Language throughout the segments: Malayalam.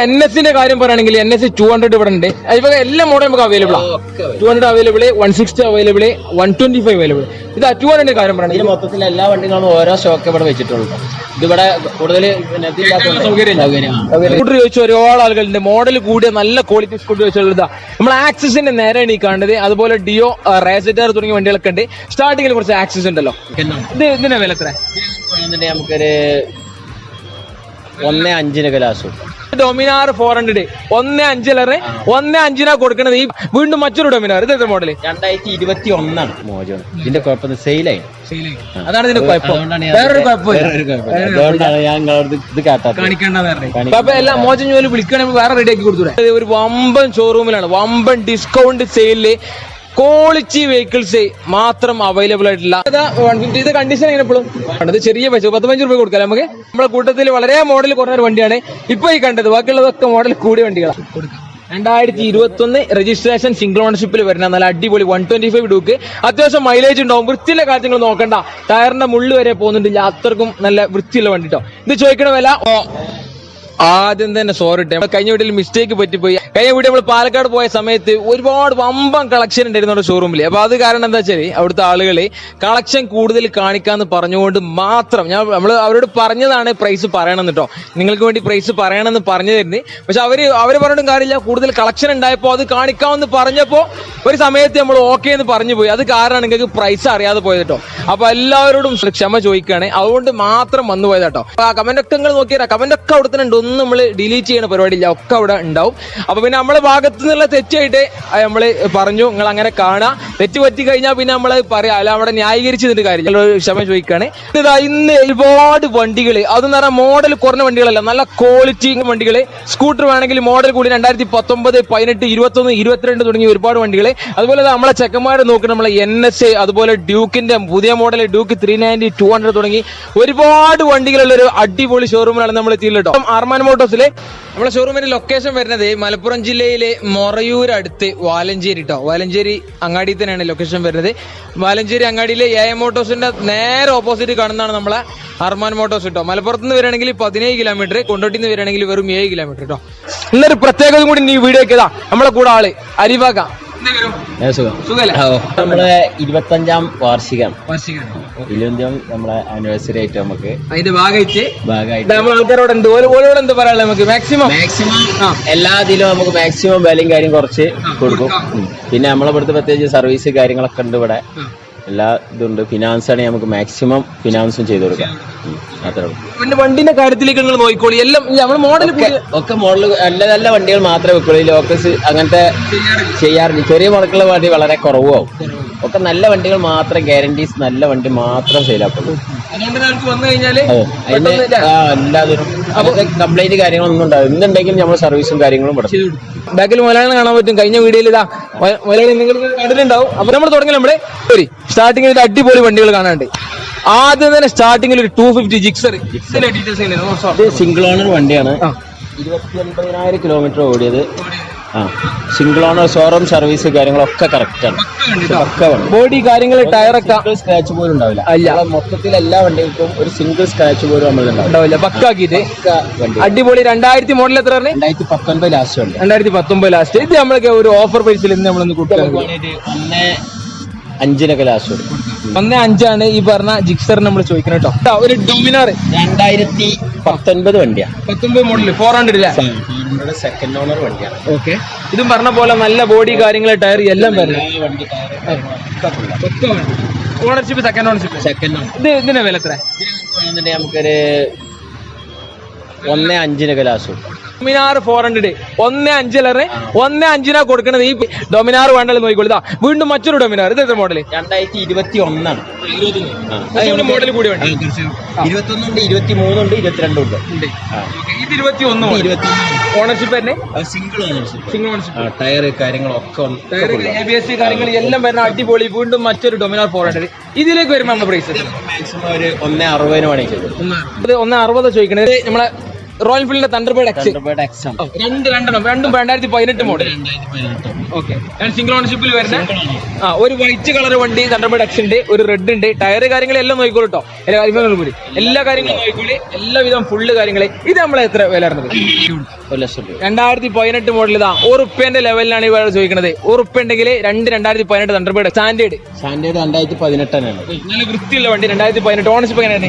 NS കാര്യം പറയുകയാണെങ്കിൽ NS 200 ഇവിടെ ഉണ്ട്. ഇപ്പൊ എല്ലാ മോഡലും നമുക്ക് അവൈലബിൾ ആണ്. 200 അവൈലബിൾ, 160 അവൈലബിൾ, 125 അവൈലബിൾ. ഇത് 200 കാര്യം പറയുകയാണെങ്കിൽ മൊത്തത്തിൽ എല്ലാ വണ്ടികളും ഓരോ സ്റ്റോക്ക് ഇവിടെ വെച്ചിട്ടുള്ളൂ. ഇതിവിടെ കൂടുതൽ സ്കൂട്ടർ ചോദിച്ച ഒരുപാട് ആളുകളുണ്ട്. മോഡൽ കൂടിയ നല്ല ക്വാളിറ്റി സ്കൂട്ടർ ചോദിച്ചുള്ളതാ നമ്മൾ ആക്സിസിന്റെ നേരെയാണ് ഈ കാണുന്നത്. അതുപോലെ ഡിയോ, റേസറ്റാർ തുടങ്ങിയ വണ്ടികളൊക്കെ ഉണ്ട്. സ്റ്റാർട്ടിങ്ങിൽ കുറച്ച് ആക്സിസ് ഉണ്ടല്ലോ. ഇത് ഇതിന്റെ വില എത്ര? നമുക്കൊരു 1.5 ലാസ്റ്റ്. ഡൊമിനാർ 400 1.5 1.5 കൊടുക്കണത്. ഈ വീണ്ടും മറ്റൊരു ഡൊമിനാർ. ഇത് മോഡല് 2021 മോജോണ്. ഇതിന്റെ കുഴപ്പം സെയിലായി. അതാണ് ഇതിന്റെ കുഴപ്പം. വേറൊരു കുഴപ്പമില്ല. എല്ലാ മോചം ജോലി വിളിക്കണമെങ്കിൽ വേറെ റെഡിയാക്കി കൊടുത്തൂടെ. ഒരു വമ്പൻ ഷോറൂമിലാണ്, വമ്പൻ ഡിസ്കൗണ്ട് സെയിലില് ക്വാളിറ്റി വെഹിക്കിൾസ് മാത്രം അവൈലബിൾ ആയിട്ടുള്ള. ഇത് കണ്ടീഷൻ എങ്ങനെ എപ്പോഴും ഇത് ചെറിയ പൈസ 15 രൂപ കൊടുക്കാം നമുക്ക്. നമ്മുടെ കൂട്ടത്തിൽ വളരെ മോഡൽ കുറഞ്ഞ വണ്ടിയാണ് ഇപ്പൊ ഈ കണ്ടത്. ബാക്കിയുള്ളതൊക്കെ മോഡൽ കൂടിയ വണ്ടികളാണ്. 2021 രജിസ്ട്രേഷൻ സിംഗിൾ ഓണർഷിപ്പിൽ വരുന്ന നല്ല അടിപൊളി 125 ഡ്യൂക്ക്. അത്യാവശ്യം മൈലേജ് ഉണ്ടാവും. വൃത്തിയുള്ള കാര്യങ്ങൾ നോക്കണ്ട. ടയറിന്റെ മുള്ളു വരെ പോകുന്നുണ്ടില്ല. അത്രക്കും നല്ല വൃത്തിയുള്ള വണ്ടി കേട്ടോ. ഇത് ചോദിക്കണ വില ആദ്യം തന്നെ സോറി ഇട്ടേ. കഴിഞ്ഞ വീട്ടിൽ മിസ്റ്റേക്ക് പറ്റിപ്പോയി. കഴിഞ്ഞ വീട്ടിൽ നമ്മൾ പാലക്കാട് പോയ സമയത്ത് ഒരുപാട് വമ്പൻ കളക്ഷൻ ഉണ്ടായിരുന്നു ഷോറൂമിൽ. അപ്പൊ അത് കാരണം എന്താ വെച്ചാൽ അവിടുത്തെ ആളുകള് കളക്ഷൻ കൂടുതൽ കാണിക്കാന്ന് പറഞ്ഞുകൊണ്ട് മാത്രം നമ്മൾ അവരോട് പറഞ്ഞതാണ് പ്രൈസ് പറയണമെന്ന് കേട്ടോ. നിങ്ങൾക്ക് വേണ്ടി പ്രൈസ് പറയണമെന്ന് പറഞ്ഞു തരുന്നത്. പക്ഷെ അവര് പറഞ്ഞിട്ടും കാര്യമില്ല. കൂടുതൽ കളക്ഷൻ ഉണ്ടായപ്പോ അത് കാണിക്കാമെന്ന് പറഞ്ഞപ്പോ ഒരു സമയത്ത് നമ്മൾ ഓക്കെ എന്ന് പറഞ്ഞു പോയി. അത് കാരണം നിങ്ങൾക്ക് പ്രൈസ് അറിയാതെ പോയത് കേട്ടോ. അപ്പൊ എല്ലാവരോടും ക്ഷമ ചോദിക്കുകയാണ്. അതുകൊണ്ട് മാത്രം വന്നു പോയത് കേട്ടോ. ആ കമന്റ് ഒക്കെ നിങ്ങൾ നോക്കിയാൽ കമന്റ് ഒക്കെ അവിടെ തന്നെ ഉണ്ട്. ഒന്നും നമ്മൾ ഡിലീറ്റ് ചെയ്യുന്ന പരിപാടിയില്ല, ഒക്കെ അവിടെ ഉണ്ടാവും. അപ്പൊ പിന്നെ നമ്മളെ ഭാഗത്തു നിന്നുള്ള തെറ്റായിട്ട് നമ്മൾ പറഞ്ഞു നിങ്ങൾ അങ്ങനെ കാണാം. തെറ്റ് പറ്റി കഴിഞ്ഞാൽ പിന്നെ നമ്മൾ പറയാം. അല്ല അവിടെ ന്യായീകരിച്ചിട്ട് കാര്യം ക്ഷമ ചോദിക്കുകയാണ്. ഇന്ന് ഒരുപാട് വണ്ടികൾ, അതെന്ന് പറഞ്ഞാൽ മോഡൽ കുറഞ്ഞ വണ്ടികളല്ല, നല്ല ക്വാളിറ്റി വണ്ടികൾ. സ്കൂട്ടർ വേണമെങ്കിൽ മോഡൽ കൂടി 2019, 18, 21, 22 തുടങ്ങിയ ഒരുപാട് വണ്ടികൾ. അതുപോലെ നമ്മളെ ചെക്കന്മാരെ നോക്കുന്ന നമ്മളെ NS, അതുപോലെ ഡ്യൂക്കിന്റെ പുതിയ മോഡൽ ഡ്യൂക്ക് 390, 200 തുടങ്ങി ഒരുപാട് വണ്ടികളുള്ള ഒരു അടിപൊളി ഷോറൂമിലാണ് നമ്മൾ എത്തിയിട്ടോ. അർമാൻ മോട്ടോഴ്സിലെ നമ്മളെ ഷോറൂമിന്റെ ലൊക്കേഷൻ വരുന്നത് മലപ്പുറം ജില്ലയിലെ മൊറയൂർ അടുത്ത് വാലഞ്ചേരി കേട്ടോ. വാലഞ്ചേരി അങ്ങാടി തന്നെയാണ് ലൊക്കേഷൻ വരുന്നത്. വാലഞ്ചേരി അങ്ങാടിയിലെ AM മോട്ടോഴ്സിന്റെ നേരെ ഓപ്പോസിറ്റ് കാണുന്നതാണ് നമ്മളെ അർമാൻ മോട്ടോഴ്സ് കേട്ടോ. മലപ്പുറത്ത് നിന്ന് വരികയാണെങ്കിൽ 17 കിലോമീറ്റർ, കൊണ്ടോട്ടിൽ നിന്ന് വരികയാണെങ്കിൽ വെറും 7 കിലോമീറ്റർ കേട്ടോ. ഇന്നൊരു പ്രത്യേകത കൂടി ഈ വീഡിയോ ഒക്കെ നമ്മളെ കൂടെ ആള് അരിവാക്ക. നമ്മളെ 25ാം വാർഷികം നമ്മളെ ആനിവേഴ്സറി ആയിട്ട് നമുക്ക് അതിന്റെ ഭാഗമായിട്ട് ആൾക്കാരോട് എന്ത് പറയാനുള്ളത് നമുക്ക് മാക്സിമം എല്ലാ ഇതിലും നമുക്ക് മാക്സിമം വിലയും കാര്യം കുറച്ച് കൊടുക്കും. പിന്നെ നമ്മളെ ഇവിടുത്തെ പ്രത്യേകിച്ച് സർവീസ് കാര്യങ്ങളൊക്കെ ഉണ്ട് ഇവിടെ. എല്ലാ ഇതുണ്ട്. ഫിനാൻസ് ആണെങ്കിൽ നമുക്ക് മാക്സിമം ഫിനാൻസും ചെയ്ത് കൊടുക്കാം. അത്രേ ഉള്ളൂ. പിന്നെ വണ്ടിന്റെ കാര്യത്തിലേക്ക് നിങ്ങൾ നോക്കിക്കോളി. എല്ലാം നമ്മൾ മോഡൽ ഒക്കെ മോഡൽ നല്ല നല്ല വണ്ടികൾ മാത്രമേ വെക്കുള്ളൂ. ലോക്കസ് അങ്ങനത്തെ ചെയ്യാറില്ല. ചെറിയ മോഡലുകളുടെ വണ്ടി വളരെ കുറവാകും. ഒക്കെ നല്ല വണ്ടികൾ മാത്രം, ഗ്യാരണ്ടീസ് നല്ല വണ്ടി മാത്രം സെയിലാക്കുള്ളൂ. എല്ലാത്തിനും കംപ്ലൈന്റ് കാര്യങ്ങളൊന്നും ഉണ്ടാവും. എന്തുണ്ടെങ്കിലും നമ്മൾ സർവീസും കാര്യങ്ങളും പഠിച്ചു. ബാക്കിൽ മലയാളം കാണാൻ പറ്റും. കഴിഞ്ഞ വീഡിയോയിൽ ഇതാ മലയാളം നിങ്ങൾ കണ്ടിട്ടുണ്ടാവും. അപ്പൊ നമ്മൾ തുടങ്ങി നമ്മുടെ സ്റ്റാർട്ടിങ്ങിൽ ഒരു അടിപൊളി വണ്ടികൾ കാണാനുണ്ട്. ആദ്യം തന്നെ സ്റ്റാർട്ടിങ്ങിൽ ഒരു 250 ജിക്സർ. സിംഗിൾ ഓണർ വണ്ടിയാണ്. 29,000 കിലോമീറ്റർ ഓടിയത്. സിംഗിൾ ഓണർ, ഷോറൂം സർവീസ് കാര്യങ്ങളൊക്കെ കറക്റ്റ് ആണ്. ബോഡി കാര്യങ്ങൾ, ടയറൊക്കെ സ്ക്രാച്ച് പോലും ഉണ്ടാവില്ല. അല്ല, മൊത്തത്തിൽ എല്ലാ വണ്ടികൾക്കും ഒരു സിംഗിൾ സ്ക്രാച്ച് പോലും നമ്മളുണ്ടാവില്ല. പക്കാക്കിട്ട് അടിപൊളി. 2000 മോഡൽ എത്ര? 2019 ലാസ്റ്റ് ഉണ്ട്. 2019 ലാസ്റ്റ്. ഇത് നമ്മൾക്ക് ഒരു ഓഫർ പ്രൈസിൽ നമ്മളൊന്ന് കൂട്ടുക. 1.5 ലാസ്റ്റ് കൊടുക്കും. 1.5 ഈ പറഞ്ഞ ജിക്സർ നമ്മൾ ചോദിക്കണം കേട്ടോ. ഒരു ഡൊമിനാർ 2019 വണ്ടിയാണ്. 19 മോഡൽ 400 സെക്കൻഡ് ഓണർ വണ്ടിയാണ്. ഓക്കെ. ഇതും പറഞ്ഞ പോലെ നല്ല ബോഡി കാര്യങ്ങൾ, ടയർ എല്ലാം ഓണർഷിപ്പ് സെക്കൻഡ് ഓണർഷിപ്പ്. ഇത് ഇതിന്റെ വില എത്ര? നമുക്കൊരു 1.5 ലാസ്റ്റ്. ഡൊമിനാർ 400 1.5 കൊടുക്കണത്. ഈ ഡൊമിനാർ വേണ്ടത് നോക്കിക്കോളൂ. വീണ്ടും മറ്റൊരു ഡൊമിനാർ. ഇത് മോഡൽ 2021 മോഡൽ കൂടി വേണ്ട. 21 ഉണ്ട്, 23 ഉണ്ട്, 22 ഉണ്ട്. ഇത് 21 ഓണർഷിപ്പ് തന്നെ. Single ownership. ടയർ കാര്യങ്ങളൊക്കെ ABS കാര്യങ്ങൾ എല്ലാം വരുന്ന അടിപൊളി. വീണ്ടും മറ്റൊരു ഡൊമിനാർ 400. ഇതിലേക്ക് വരുമ്പോൾ നമ്മുടെ പ്രൈസ് മാക്സിമം ഒരു 1.60 വേണമെങ്കിൽ. 1.60 ചോദിക്കണത്. നമ്മളെ റോയൽ എൻഫീൽഡിന്റെ തണ്ടർബേർഡ് എക്സ് തണ്ടർബേർഡ് X ആണ്. രണ്ടും 2018 മോഡൽ. 2018. ഓക്കെ, സിംഗിൾ ഓണർഷിപ്പിൽ വരുന്ന ഒരു വൈറ്റ് കളർ വണ്ടി തണ്ടർബേർഡ് എക്സ് ഉണ്ട്, ഒരു റെഡ് ഉണ്ട്. ടയർ കാര്യങ്ങളെല്ലാം നോക്കിക്കോളൂ കേട്ടോ, എല്ലാ കാര്യങ്ങളും നോക്കിക്കോളി, എല്ലാവിധം ഫുള്ള് കാര്യങ്ങളെ. ഇത് നമ്മളെ എത്ര വില വരുന്നത്? 1,00,000 രൂപ. 2018 മോഡൽ. ഇതാ ₹1 ലെവലിലാണ് ഇവ ചോദിക്കുന്നത്. ₹1 രണ്ട് 2018 തണ്ടർബേർഡ് സ്റ്റാൻഡേർഡ് 2018 ആണ്. നല്ല വൃത്തിയുള്ള വണ്ടി. 2018 ഓണർഷിപ്പ് എങ്ങനെയാണ്?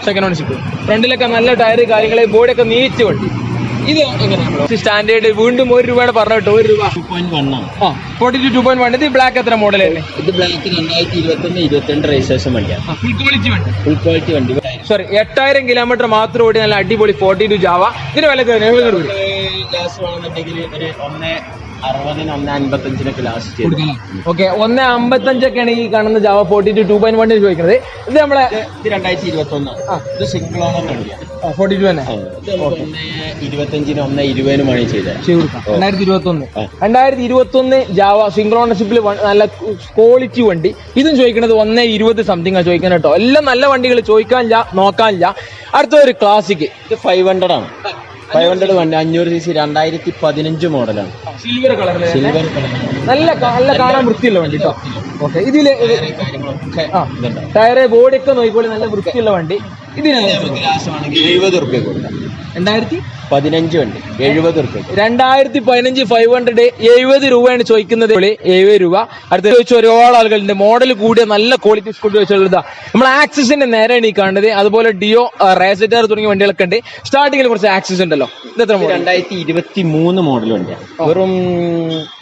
Second ownership. ഫ്രണ്ടിലൊക്കെ നല്ല ടയർ കാര്യങ്ങളെ, ബോഡിയൊക്കെ നീറ്റ് വണ്ടി. ഇത് എങ്ങനെയാണ് സ്റ്റാൻഡേർഡ്? വീണ്ടും ₹1 പറഞ്ഞു കേട്ടോ, ₹1. 2.1 ആണ്. 42.1. ഇത് ബ്ലാക്ക് എത്ര മോഡൽ അല്ലേ? ഇത് ബ്ലാക്ക് 2021-22 രജിസ്ട്രേഷൻ വണ്ടിയാണ്. ഫുൾ ക്വാളിറ്റി വണ്ടി. ഫുൾ ക്വാളിറ്റി വണ്ടി. സോറി, 8000 കിലോമീറ്റർ മാത്രം ഓടി നല്ല അടിപൊളി 42 ജാവ. ഇതിന് വില ഗ്യാസ് വേണമെന്നുണ്ടെങ്കിൽ ഒരു 1.60-1.55 ലാസ്റ്റ് ചെയ്തു. ഓക്കെ, 1.55 ഈ കാണുന്ന ജാവ 42 2.1 ചോദിക്കുന്നത്. ഇത് നമ്മളെ 2021. ഇത് സിംഗിൾ ഓണർ വണ്ടിയാണ്. 42 തന്നെ. 1.25-1.20 മണി ചെയ്തത്. 2021 ജാവ സിംഗിൾ ഓണർഷിപ്പിൽ നല്ല ക്വാളിറ്റി വണ്ടി. ഇതും ചോദിക്കുന്നത് 1.20 സംതിങ് ആ ചോദിക്കുന്നത് കേട്ടോ. എല്ലാം നല്ല വണ്ടികൾ, ചോദിക്കാനില്ല നോക്കാനില്ല. അടുത്ത ഒരു ക്ലാസിക്. ഇത് 500 ആണ്. 500 വണ്ടി 500cc 2015 മോഡലാണ്. Silver colour. Silver colour. നല്ല കാണാൻ വൃത്തിയുള്ള വണ്ടി കേട്ടോ. ഓക്കെ, ഇതില് കാര്യങ്ങളൊക്കെ ടയർ ബോഡി ഒക്കെ നോക്കിക്കോളി, നല്ല വൃത്തിയുള്ള വണ്ടി. ഇതിന് 70 റുപ്യ കൊടുക്കാം. 2015 വണ്ടി 70 റുപ്യ. 2015 500 70 രൂപയാണ് ചോദിക്കുന്നത്. 70 രൂപ. അടുത്ത ചോദിച്ച ഒരുപാട് ആളുകളുണ്ട്. മോഡൽ കൂടിയ നല്ല ക്വാളിറ്റി സ്കൂട്ടി ചോദിച്ചുള്ളതാ. നമ്മൾ ആക്സിസിന്റെ നേരെയാണ് ഈ കാണുന്നത്. അതുപോലെ ഡിയോ, റേസറ്റാർ തുടങ്ങിയ വണ്ടികളൊക്കെ ഉണ്ട്. സ്റ്റാർട്ടിങ്ങിൽ കുറച്ച് ആക്സിസ് ഉണ്ടല്ലോ. ഇത് എത്ര? 2023 മോഡൽ വണ്ടിയാണ്. വെറും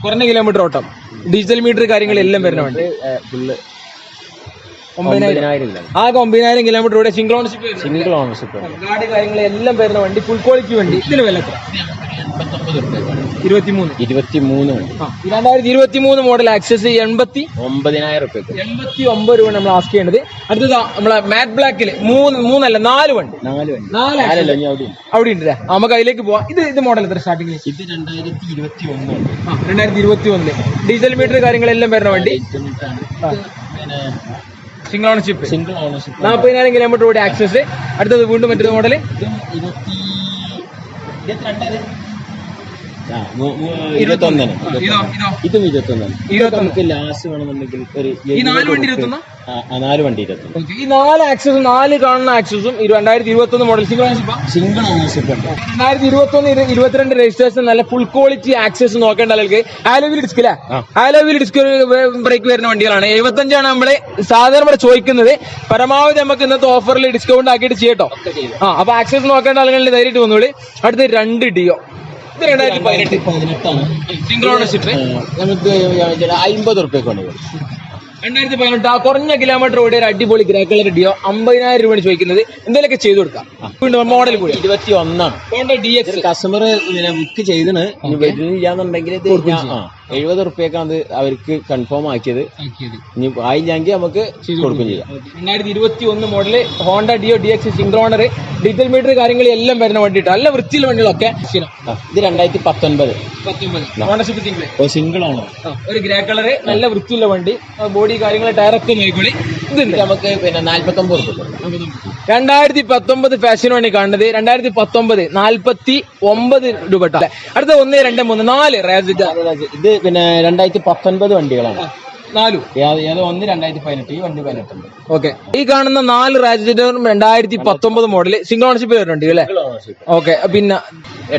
കുറഞ്ഞ കിലോമീറ്റർ ഓട്ടം, ഡിജിറ്റൽ മീറ്റർ കാര്യങ്ങളെല്ലാം വരുന്ന വണ്ടി. ഫുള്ള് 9,000. ആകെ 9,000 കിലോമീറ്റർ ഇവിടെ. Single ownership. Single ownership. ഗാഡി കാര്യങ്ങളെല്ലാം വരുന്ന വണ്ടി, ഫുൾ ക്വാളിറ്റി വണ്ടി. ഇതിന് വില എത്ര? 23. 23 വണ്ടി. 2023 മോഡൽ ആക്സസ് 89,000 റുപ്യ. 89 രൂപ നമ്മൾ ആസ്ക് ചെയ്യേണ്ടത്. അടുത്തതാ നമ്മളെ മാറ്റ് ബ്ലാക്കിൽ 4 വണ്ടി. 4 അവിടെ ഉണ്ട്. നമുക്ക് അതിലേക്ക് പോവാം. ഇത് മോഡൽ എത്ര സ്റ്റാർട്ടിംഗ്? ഇത് 2021. 2021 ഡീസൽ മീറ്റർ കാര്യങ്ങളെല്ലാം വരുന്ന വണ്ടി. Single ownership. 40,000 കിലോമീറ്റർ കൂടി ആക്സസ്. അടുത്തത് വീണ്ടും മറ്റൊരു മോഡൽ. 21. ഇതും 21. നമുക്ക് ലാസ്റ്റ് വേണമെന്നുണ്ടെങ്കിൽ ഒരു 4 വണ്ടി 21. ഈ 4 ആക്സസും 4 കാണുന്ന ആക്സസും 2021 മോഡൽ സിംഗിൾ ഓണർഷിപ്പ്. 2021-22 രജിസ്ട്രേഷൻ നല്ല ഫുൾ ക്വാളിറ്റി ആക്സസ് നോക്കേണ്ട ആളുകൾക്ക് ആലോവിൽ ഡിസ്ക് അല്ലേ? ആലോവിൽ ഡിസ്ക് ബ്രേക്ക് വരുന്ന വണ്ടികളാണ്. 75 നമ്മള് സാധാരണ ഇവിടെ ചോദിക്കുന്നത്. പരമാവധി നമുക്ക് ഇന്നത്തെ ഓഫറിൽ ഡിസ്കൗണ്ട് ആക്കിയിട്ട് ചെയ്യട്ടോ. അപ്പൊ ആക്സസ് നോക്കേണ്ട ആളുകളിൽ ധൈര്യമായിട്ട് വന്നോളി. അടുത്ത് 2 ഡിയോ. 2018 single ownership. നമുക്ക് 50 റുപ്യക്കാണ്. 2018 കുറഞ്ഞ കിലോമീറ്റർ ഓടിയ ഒരു അടിപൊളി ഗ്രേ കളർ ഡിയോ 50,000 രൂപയാണ് ചോദിക്കുന്നത്. എന്തെങ്കിലുമൊക്കെ ചെയ്തു കൊടുക്കാം. മോഡൽ കൂടി 21 DX. കസ്റ്റമർ ബുക്ക് ചെയ്തിന് വരുന്നില്ലാന്നുണ്ടെങ്കിൽ 70 റുപ്യക്കാണ് അവർക്ക് കൺഫേം ആക്കിയത്. ഇനി ആയില്ലെങ്കിൽ നമുക്ക് കൊടുക്കും ചെയ്യാം. 2021 model Honda Dio DX single owner, diesel meter കാര്യങ്ങൾ എല്ലാം വരുന്ന വണ്ടി. നല്ല വൃത്തിയുള്ള വണ്ടികളൊക്കെ. ഇത് 2019 ഓണർഷിപ്പ് സിംഗിൾ ഓണർ. ഒരു ഗ്രേ കളറ് നല്ല വൃത്തിയുള്ള വണ്ടി. ബോഡി കാര്യങ്ങൾ ടയറൊക്കെ നോക്കിക്കോളി. ഇത് നമുക്ക് 49 റുപ്യ. 2019 ഫാഷൻ ആണ് കാണുന്നത്. 2019 49 രൂപ. അടുത്ത 1, 2, 3, 4 റേസിറ്റ. ഇത് 2019 വണ്ടികളാണ്. 4 ഏതോ 1 2018. ഈ വണ്ടി 18. ഓക്കെ, ഈ കാണുന്ന 4 റാജിറ്ററും 2019 മോഡല് സിംഗിൾ ഓണർഷിപ്പ് വരുന്നുണ്ട് അല്ലേ? ഓക്കെ, പിന്നെ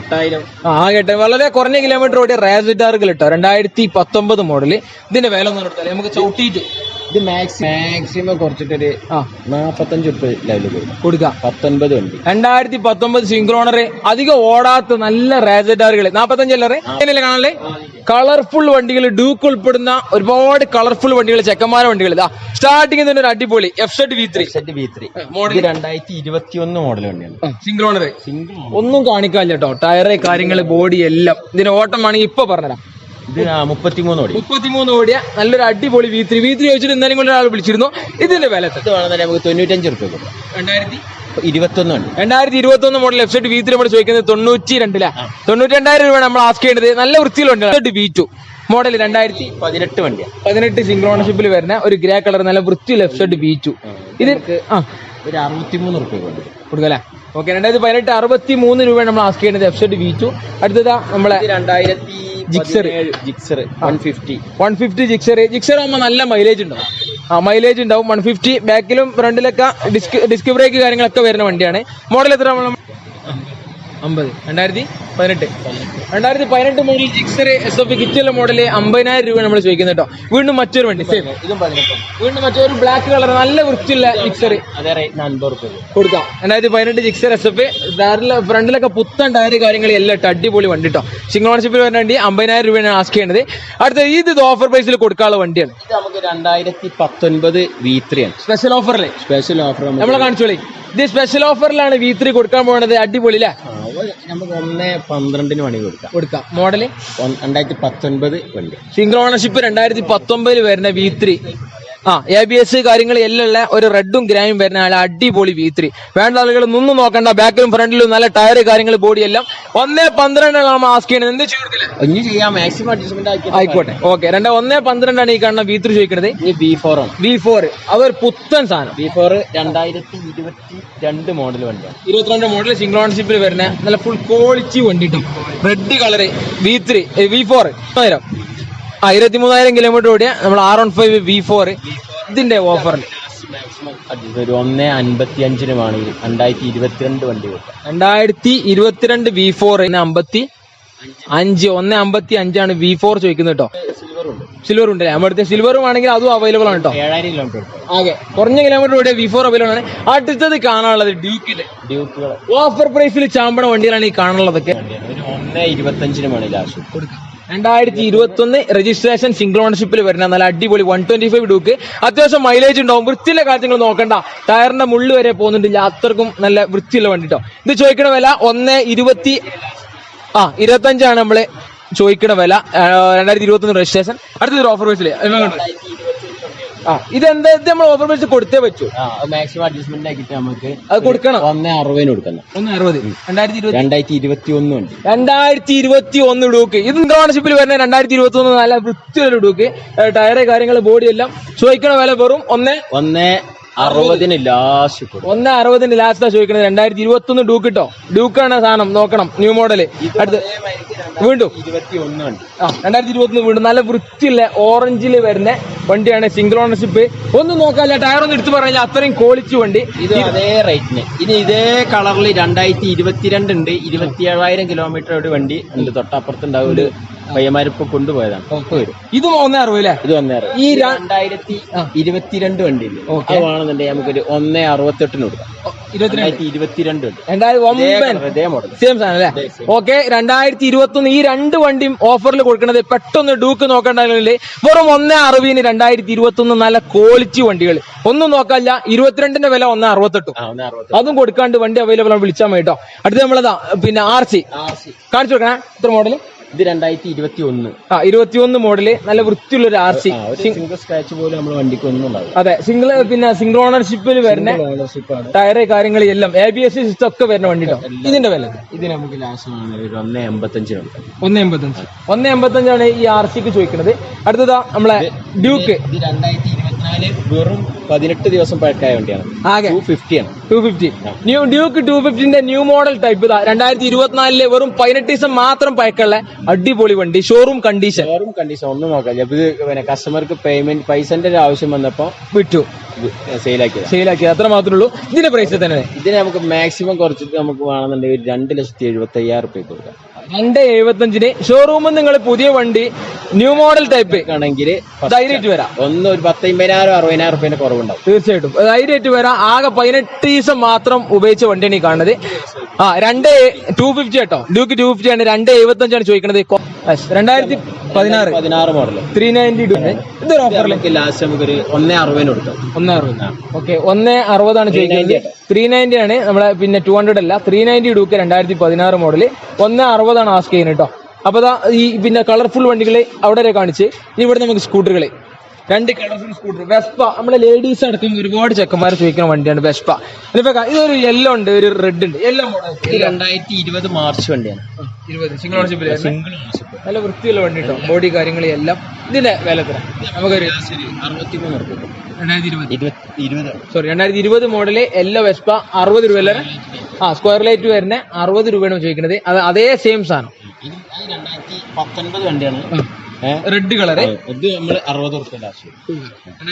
8,000 വളരെ കുറഞ്ഞ കിലോമീറ്റർ ഓടിയ റാജിറ്റാറുകൾ കേട്ടോ. 2019 മോഡല്. ഇതിന്റെ വില ഒന്നും എടുത്താലേ നമുക്ക് ചവിട്ടിയിട്ട് ഇത് മാക്സിമം കുറച്ചിട്ടൊരു 45 റുപ്യ ലെവലിൽ കൊടുക്കാം. 19 വണ്ടി 2019 സിംഗിൾ ഓണർ. അധികം ഓടാത്ത നല്ല റാജറ്റാറുകൾ 45 അല്ലേ കാണാനല്ലേ? കളർഫുൾ വണ്ടികൾ, ഡ്യൂക്ക് ഉൾപ്പെടുന്ന ഒരുപാട് കളർഫുൾ വണ്ടികൾ, ചെക്കന്മാര വണ്ടികൾ. ഇതാ സ്റ്റാർട്ടിംഗ് തന്നെ ഒരു അടിപൊളി FZ V3 മോഡൽ. 2021 മോഡൽ വണ്ടിയാണ്. Single owner. ഒന്നും കാണിക്കാല്ല കേട്ടോ. ടയറ് കാര്യങ്ങൾ ബോഡി എല്ലാം. ഇതിന്റെ ഓട്ടം ആണെങ്കിൽ ഇപ്പൊ പറഞ്ഞുതരാം. ഇത് 33 ഓടിയ നല്ലൊരു അടിപൊളി V3 ചോദിച്ചിട്ട് ഇന്നലെ കൊണ്ട് ഒരാൾ വിളിച്ചിരുന്നു. ഇതിന്റെ വില നമുക്ക് 95 റുപ്യ. 2021 മോഡൽ FZ V3 നമ്മൾ ചോദിക്കുന്നത് 92 92,000 രൂപ നമ്മൾ ആസ്ക് ചെയ്യേണ്ടത്. നല്ല വൃത്തിയുള്ള വണ്ടിയാണ്. V2 മോഡൽ 2018 വണ്ടിയാണ്. 18 സിംഗിൾ ഓണർഷിപ്പിൽ വരുന്ന ഒരു ഗ്രേ കളർ നല്ല വൃത്തിയുള്ള FZ V2. ഇത് 63 റുപ്യ കൊടുക്കല്ലേ? ഓക്കെ 2018 63 രൂപയാണ് നമ്മൾ ആസ്ക് ചെയ്യുന്നത് FZ V2. അടുത്തതാ നമ്മളെ 2017 ജിക്സർ 150 ജിക്സർ ആകുമ്പോൾ നല്ല മൈലേജ് ഉണ്ടാവും. മൈലേജ് ഉണ്ടാവും 150. ബാക്കിലും ഫ്രണ്ടിലൊക്കെ ഡിസ്ക് ബ്രേക്ക് കാര്യങ്ങളൊക്കെ വരുന്ന വണ്ടിയാണ്. മോഡൽ എത്ര? 50 2018 മോഡൽ ജിക്സർ SOP കിറ്റുള്ള മോഡല് 50,000 രൂപ നമ്മൾ ചോദിക്കുന്നത് കേട്ടോ. വീണ്ടും മറ്റൊരു വണ്ടി വീണ്ടും മറ്റൊരു ബ്ലാക്ക് കളർ നല്ല വൃത്തിയുള്ള ജിക്സർ കൊടുക്കാം. 2018 ജിക്സർ SOP ഫ്രണ്ടിലൊക്കെ പുത്തൻ ടയർ കാര്യങ്ങൾ എല്ലാം ഇട്ട് അടിപൊളി വണ്ടി കേട്ടോ. സിംഗിൾ ഓണർഷിപ്പിൽ വരുന്ന വണ്ടി 50,000 രൂപയാണ് ആസ്ക് ചെയ്യുന്നത്. അടുത്ത ഇത് ഓഫർ പ്രൈസിൽ കൊടുക്കാനുള്ള വണ്ടിയാണ്. ഇത് നമുക്ക് 2019 V3 ആണ്. സ്പെഷ്യൽ ഓഫർ നമ്മളെ കാണിച്ചോളി. ഇത് സ്പെഷ്യൽ ഓഫറിലാണ് V3 കൊടുക്കാൻ പോകുന്നത്. അടിപൊളി അല്ലേ? നമുക്ക് 1/12 വണ്ടി കൊടുക്കാം. മോഡല് 2019 വണ്ടി. സിംഗിൾ ഓണർഷിപ്പ് 2019 വരുന്ന V3. ABS കാര്യങ്ങൾ എല്ലാം ഉള്ള ഒരു റെഡും ഗ്രായും വരുന്ന നല്ല അടിപൊളി V3. വേണ്ട ആളുകൾ ഒന്നും നോക്കണ്ട. ബാക്കിലും ഫ്രണ്ടിലും നല്ല ടയർ കാര്യങ്ങൾ ബോഡി എല്ലാം 1/12 ആസ്ക് ചെയ്യുന്നത്. എന്ത് ചെയ്യാം? മാക്സിമം അഡ്ജസ്റ്റ്മെന്റ് ആയിക്കോട്ടെ. ഓക്കെ 1/12 ഈ കാണുന്ന V3 ചോദിക്കുന്നത്. V4 അതൊരു പുത്തൻ സാധനം. V4 2022 മോഡൽ വണ്ടിയാണ്. 22 മോഡൽ സിംഗിൾ ഓണർഷിപ്പിൽ വരുന്ന നല്ല ഫുൾ ക്വാളിറ്റി വണ്ടി കിട്ടും. റെഡ് കളറ് V4 23,000 കിലോമീറ്റർ ഓടിയ നമ്മൾ R15 V4 ഇതിന്റെ ഓഫറിൽ 1/55 വേണമെങ്കിൽ 2022 വണ്ടി കൊടുക്കാം. 2022 V4 1/55 V4 ചോദിക്കുന്നത് കേട്ടോ. സിൽവർ ഉണ്ട് അല്ലേ? നമ്മുടെ സിൽവറും ആണെങ്കിൽ അതും അവൈലബിൾ ആണ് കേട്ടോ. 7000 കിലോമീറ്റർ ആകെ കുറഞ്ഞ കിലോമീറ്റർ ഓടിയ V4 അവൈലബിൾ ആണ്. അടുത്തത് കാണാനുള്ളത് ഡ്യൂക്കുകൾ ഓഫർ പ്രൈസിൽ ചാമ്പണ വണ്ടികളാണ് ഈ കാണാനുള്ളതൊക്കെ. 1/25 വേണമെങ്കിൽ ലാസ്റ്റ് കൊടുക്കാം. 2021 രജിസ്ട്രേഷൻ സിംഗിൾ ഓണർഷിപ്പിൽ വരുന്ന നല്ല അടിപൊളി 125 ഡ്യൂക്ക്. അത്യാവശ്യം മൈലേജ് ഉണ്ടാവും. വൃത്തിയുള്ള കാര്യങ്ങൾ നോക്കണ്ട. ടയറിന്റെ മുള്ളു വരെ പോകുന്നുണ്ട്. അത്രക്കും നല്ല വൃത്തിയുള്ള വണ്ടി കേട്ടോ. ഇത് ചോദിക്കണ വില 1/25 നമ്മള് ചോദിക്കണ വില. 2021 രജിസ്ട്രേഷൻ. അടുത്തൊരു ഓഫർ പ്രൈസില് ഇതെന്താ നമ്മൾ ഓഫർ പ്രൈസ് കൊടുത്തേ പറ്റൂ. മാക്സിമം അഡ്ജസ്റ്റ്മെന്റ് ആക്കിയിട്ട് നമുക്ക് അത് കൊടുക്കണം. 1/60 കൊടുക്കണം. 2021 വണ്ടി. 2021 ഡൂക്ക്. ഇത് ഇന്റർനാഷിപ്പിൽ വരുന്ന 2021 നല്ല വൃത്തിയുള്ള ഡൂക്ക്. ടയറ് കാര്യങ്ങൾ ബോഡി എല്ലാം ചോദിക്കണ വില വെറും 1/60 ലാസ്റ്റ് 1/60 ലാസ്റ്റാ ചോദിക്കണത്. 2021 ഡൂക്ക് കിട്ടോ. ഡൂക്കാണ് സാധനം. നോക്കണം. New model. അടുത്ത് വീണ്ടും 2021 വീണ്ടും നല്ല വൃത്തിയുള്ള ഓറഞ്ചിൽ വരുന്ന വണ്ടിയാണ്. Single ownership. ഒന്നും നോക്കാല്ല. ടയർ ഒന്നും എടുത്തു പറഞ്ഞാൽ അത്രയും ക്വാളിറ്റി വണ്ടി. ഇത് അതേ റേറ്റിന് ഇനി ഇതേ കളറിൽ 2022 ഉണ്ട്. 27,000 കിലോമീറ്റർ വണ്ടി ഉണ്ട്. തൊട്ടപ്പുറത്തുണ്ടാവും ഒരു പയ്യന്മാരിപ്പോ കൊണ്ടുപോയതാണ്. ഇതും 1/60 അല്ലേ? ഇത് 1/60. ഈ 2022 വണ്ടി അതാണെന്നുണ്ടെങ്കിൽ നമുക്കൊരു 1/68 കൊടുക്കാം. 2022 സെയിം സാധനം അല്ലേ? ഓക്കെ 2021 ഈ രണ്ട് വണ്ടിയും ഓഫറിൽ കൊടുക്കുന്നത്. പെട്ടെന്ന് ഡൂക്ക് നോക്കണ്ടെങ്കിൽ വെറും 1/60 2021 നല്ല ക്വാളിറ്റി വണ്ടികൾ. ഒന്നും നോക്കാല്ല. 22ന്റെ വില 1/68. അതും കൊടുക്കാണ്ട് വണ്ടി അവൈലബിൾ ആണ്. വിളിച്ചാൽ മതി കേട്ടോ. അടുത്ത് നമ്മളതാ പിന്നെ RC കാണിച്ചു കൊടുക്കണേ. എത്ര മോഡല്? ഇത് 2021. 21 മോഡല് നല്ല വൃത്തിയുള്ള ഒരു RC. സിംഗിൾ സ്ക്രാച്ച് പോലും നമ്മുടെ വണ്ടിക്ക് ഒന്നും ഉണ്ടാവും. അതെ സിംഗിൾ ഓണർഷിപ്പിൽ വരുന്ന ടയറ് കാര്യങ്ങൾ എല്ലാം ABS സിസ്റ്റം ഒക്കെ വരുന്ന വണ്ടി കേട്ടോ. ഇതിന്റെ വില ഇതിന് നമുക്ക് ലാസ്റ്റ് 1/85 1/85 ഈ RCക്ക് ചോദിക്കുന്നത്. അടുത്തതാ നമ്മളെ ഡ്യൂക്ക്. 2024 വെറും 18 ദിവസം പഴക്കായ വണ്ടിയാണ്. ആകെ 250 ആണ്. 250 ന്യൂ ഡ്യൂക്ക് 250ന്റെ ന്യൂ മോഡൽ ടൈപ്പ്. 2024 വെറും 18 ദിവസം മാത്രം പഴക്കമുള്ള അടിപൊളി വണ്ടി. ഷോറൂം കണ്ടീഷൻ ഒന്നും നോക്കാം. ഇത് പിന്നെ കസ്റ്റമർക്ക് പേയ്മെന്റ് പൈസന്റെ ഒരു ആവശ്യം വന്നപ്പോ വിറ്റു സെയിലാക്കി അത്ര മാത്രമേ ഉള്ളൂ. ഇതിന്റെ പ്രൈസ് തന്നെ. ഇതിന് നമുക്ക് മാക്സിമം കുറച്ചിട്ട് നമുക്ക് വേണമെന്നുണ്ടെങ്കിൽ 2,75,000 രൂപ കൊടുക്കാം. 2,75 ഷോറൂമിൽ നിങ്ങൾ പുതിയ വണ്ടി ന്യൂ മോഡൽ ടൈപ്പ് ആണെങ്കിൽ ധൈര്യമായിട്ട് വരാം. ഒന്ന് ഒരു 10,50,000 60,000 രൂപ കുറവുണ്ടാവും. തീർച്ചയായിട്ടും ധൈര്യമായിട്ട് വരാം. ആകെ 18 ദിവസം മാത്രം ഉപയോഗിച്ച വണ്ടിയാണ് ഈ കാണുന്നത്. 2,250 കേട്ടോ. ഡ്യൂക്ക് 250 ആണ്. 2,75 ചോദിക്കുന്നത്. 2016 മോഡൽ 390. ഇതൊരു ഓഫറിലേക്ക് ലാസ്റ്റ് നമുക്കൊരു 1/60 കൊടുക്കാം. 1/60 ഓക്കെ 1/60 ചോദിക്കുന്നത്. 390 ആണ് നമ്മളെ പിന്നെ 200 അല്ല. 390 ഡ്യൂക്ക് 2016 മോഡല് 1/60 ആസ്ക് ചെയ്യുന്നത് കേട്ടോ. അപ്പൊ ഈ പിന്നെ കളർഫുൾ വണ്ടികള് അവിടെ കാണിച്ച്. ഇവിടെ നമുക്ക് സ്കൂട്ടറുകള് 2 കളർഫുൾ സ്കൂട്ടർ. വെസ്പ നമ്മളെ ലേഡീസ് അടക്കം ഒരുപാട് ചെക്കന്മാർ ചോദിക്കുന്ന വണ്ടിയാണ് വെസ്പ. ഇതൊരു യെല്ലോ ഉണ്ട്, ഒരു റെഡ് ഉണ്ട്. യെല്ലോ മോഡൽ 2020 മാർച്ച് വണ്ടിയാണ്. 20 സിംഗിൾ ഓണർഷിപ്പ് നല്ല വൃത്തിയുള്ള വണ്ടി കേട്ടോ. ബോഡി കാര്യങ്ങൾ എല്ലാം ഇതിന്റെ വില എത്ര നമുക്കൊരു 2020 മോഡല് എല്ലോ വെസ്പ 60 രൂപ അല്ലേ? സ്ക്വയർ ലൈറ്റ് വരുന്ന 60 രൂപയാണ് ചോദിക്കുന്നത്. അത് അതേ സെയിം സാധനം 2019 വണ്ടിയാണ്, റെഡ് കളറ്. ഇത് നമ്മൾ 60 റുപ്യ ലാസ്റ്റ്,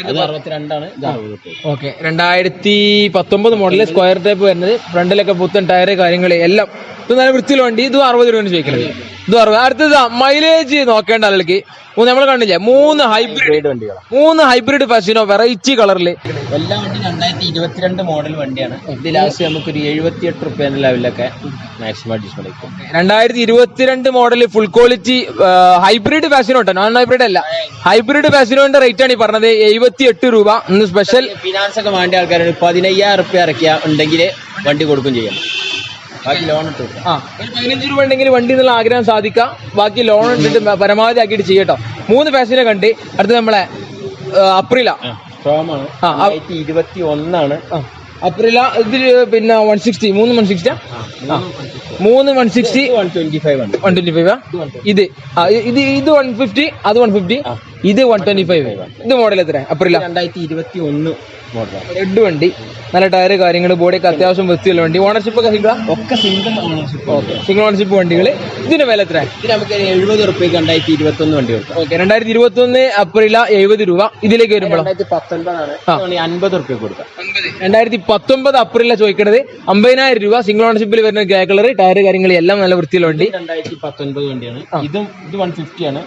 അത് 62ആണ്, ഇത് 60 റുപ്യ. ഓക്കെ, 2019 മോഡല് സ്ക്വയർ ടൈപ്പ് വരുന്നത്, ഫ്രണ്ടിലൊക്കെ പുത്തൻ ടയറ് കാര്യങ്ങൾ എല്ലാം. ഇത് നല്ല വൃത്തിയുള്ള വണ്ടി. ഇത് 60 രൂപയാണ് ചോദിക്കുന്നത്. ഇത് 60. അടുത്തതാ മൈലേജ് നോക്കേണ്ട ആളുകൾക്ക് നമ്മൾ കണ്ടില്ലേ 3 ഹൈബ്രിഡ് ഫാസിനോ വെറൈറ്റി കളറില് എല്ലാ വണ്ടി 2022 മോഡൽ വണ്ടിയാണ്. ഇത് ലാസ്റ്റ് നമുക്കൊരു 78 റുപ്യ ലെവലിലൊക്കെ മാക്സിമം അഡ്ജസ്റ്റ്മെന്റ് കിട്ടും. 2022 model full quality hybrid Fascino കേട്ടോ, നോൺ ഹൈബ്രിഡ് അല്ല, ഹൈബ്രിഡ് ഫാസിനോന്റെ റേറ്റ് ആണ് ഈ പറഞ്ഞത് 78 രൂപ. ഇന്ന് സ്പെഷ്യൽ ഫിനാൻസ് ഒക്കെ വേണ്ട ആൾക്കാരാണ് 15,000 റുപ്യ ഇറക്കിയ ഉണ്ടെങ്കിൽ വണ്ടി കൊടുക്കും ചെയ്യാം. ബാക്കി ലോൺ ഇട്ടു ഒരു 15 രൂപ ഉണ്ടെങ്കിൽ വണ്ടി എന്നുള്ള ആഗ്രഹം സാധിക്കാം. ബാക്കി ലോൺ ഇട്ടിട്ട് പരമാവധി ആക്കിയിട്ട് ചെയ്യട്ടോ. 3 ഫാസിനെ കണ്ട്. അടുത്ത് നമ്മളെ അപ്രില സ്ട്രോമാണ്, 2021 അപ്രില. ഇത് പിന്നെ 160 3 160 125 ഇത് 150 അത് 150 ഇത് 125. ഇത് മോഡൽ എത്ര അപ്രില? 2021 മോഡൽ. റെഡ് വണ്ടി, നല്ല ടയറ് കാര്യങ്ങൾ, ബോഡിയൊക്കെ അത്യാവശ്യം വൃത്തിയുള്ള വണ്ടി. ഓണർഷിപ്പ് ഒക്കെ സിംഗിൾ ഓണർഷിപ്പ്. സിംഗിൾ ഓണർഷിപ്പ് വണ്ടികൾ. ഇതിന്റെ വില എത്ര? ഇത് നമുക്ക് 70 റുപ്യക്ക് 2021 വണ്ടി കൊടുക്കും. ഓക്കെ, 2021 അപ്രില 70 രൂപ. ഇതിലേക്ക് വരുമ്പോൾ 2019 50 റുപ്യ കൊടുക്കാം. 2019 അപ്രില ചോദിക്കുന്നത് 50,000 രൂപ. സിംഗിൾ ഓണർഷിപ്പിൽ വരുന്ന ഗ്രേ കളർ, ടയറ് കാര്യങ്ങൾ എല്ലാം നല്ല വൃത്തിയുള്ള വണ്ടി. 2019 വണ്ടിയാണ്. ഇത് 150 ആണ്.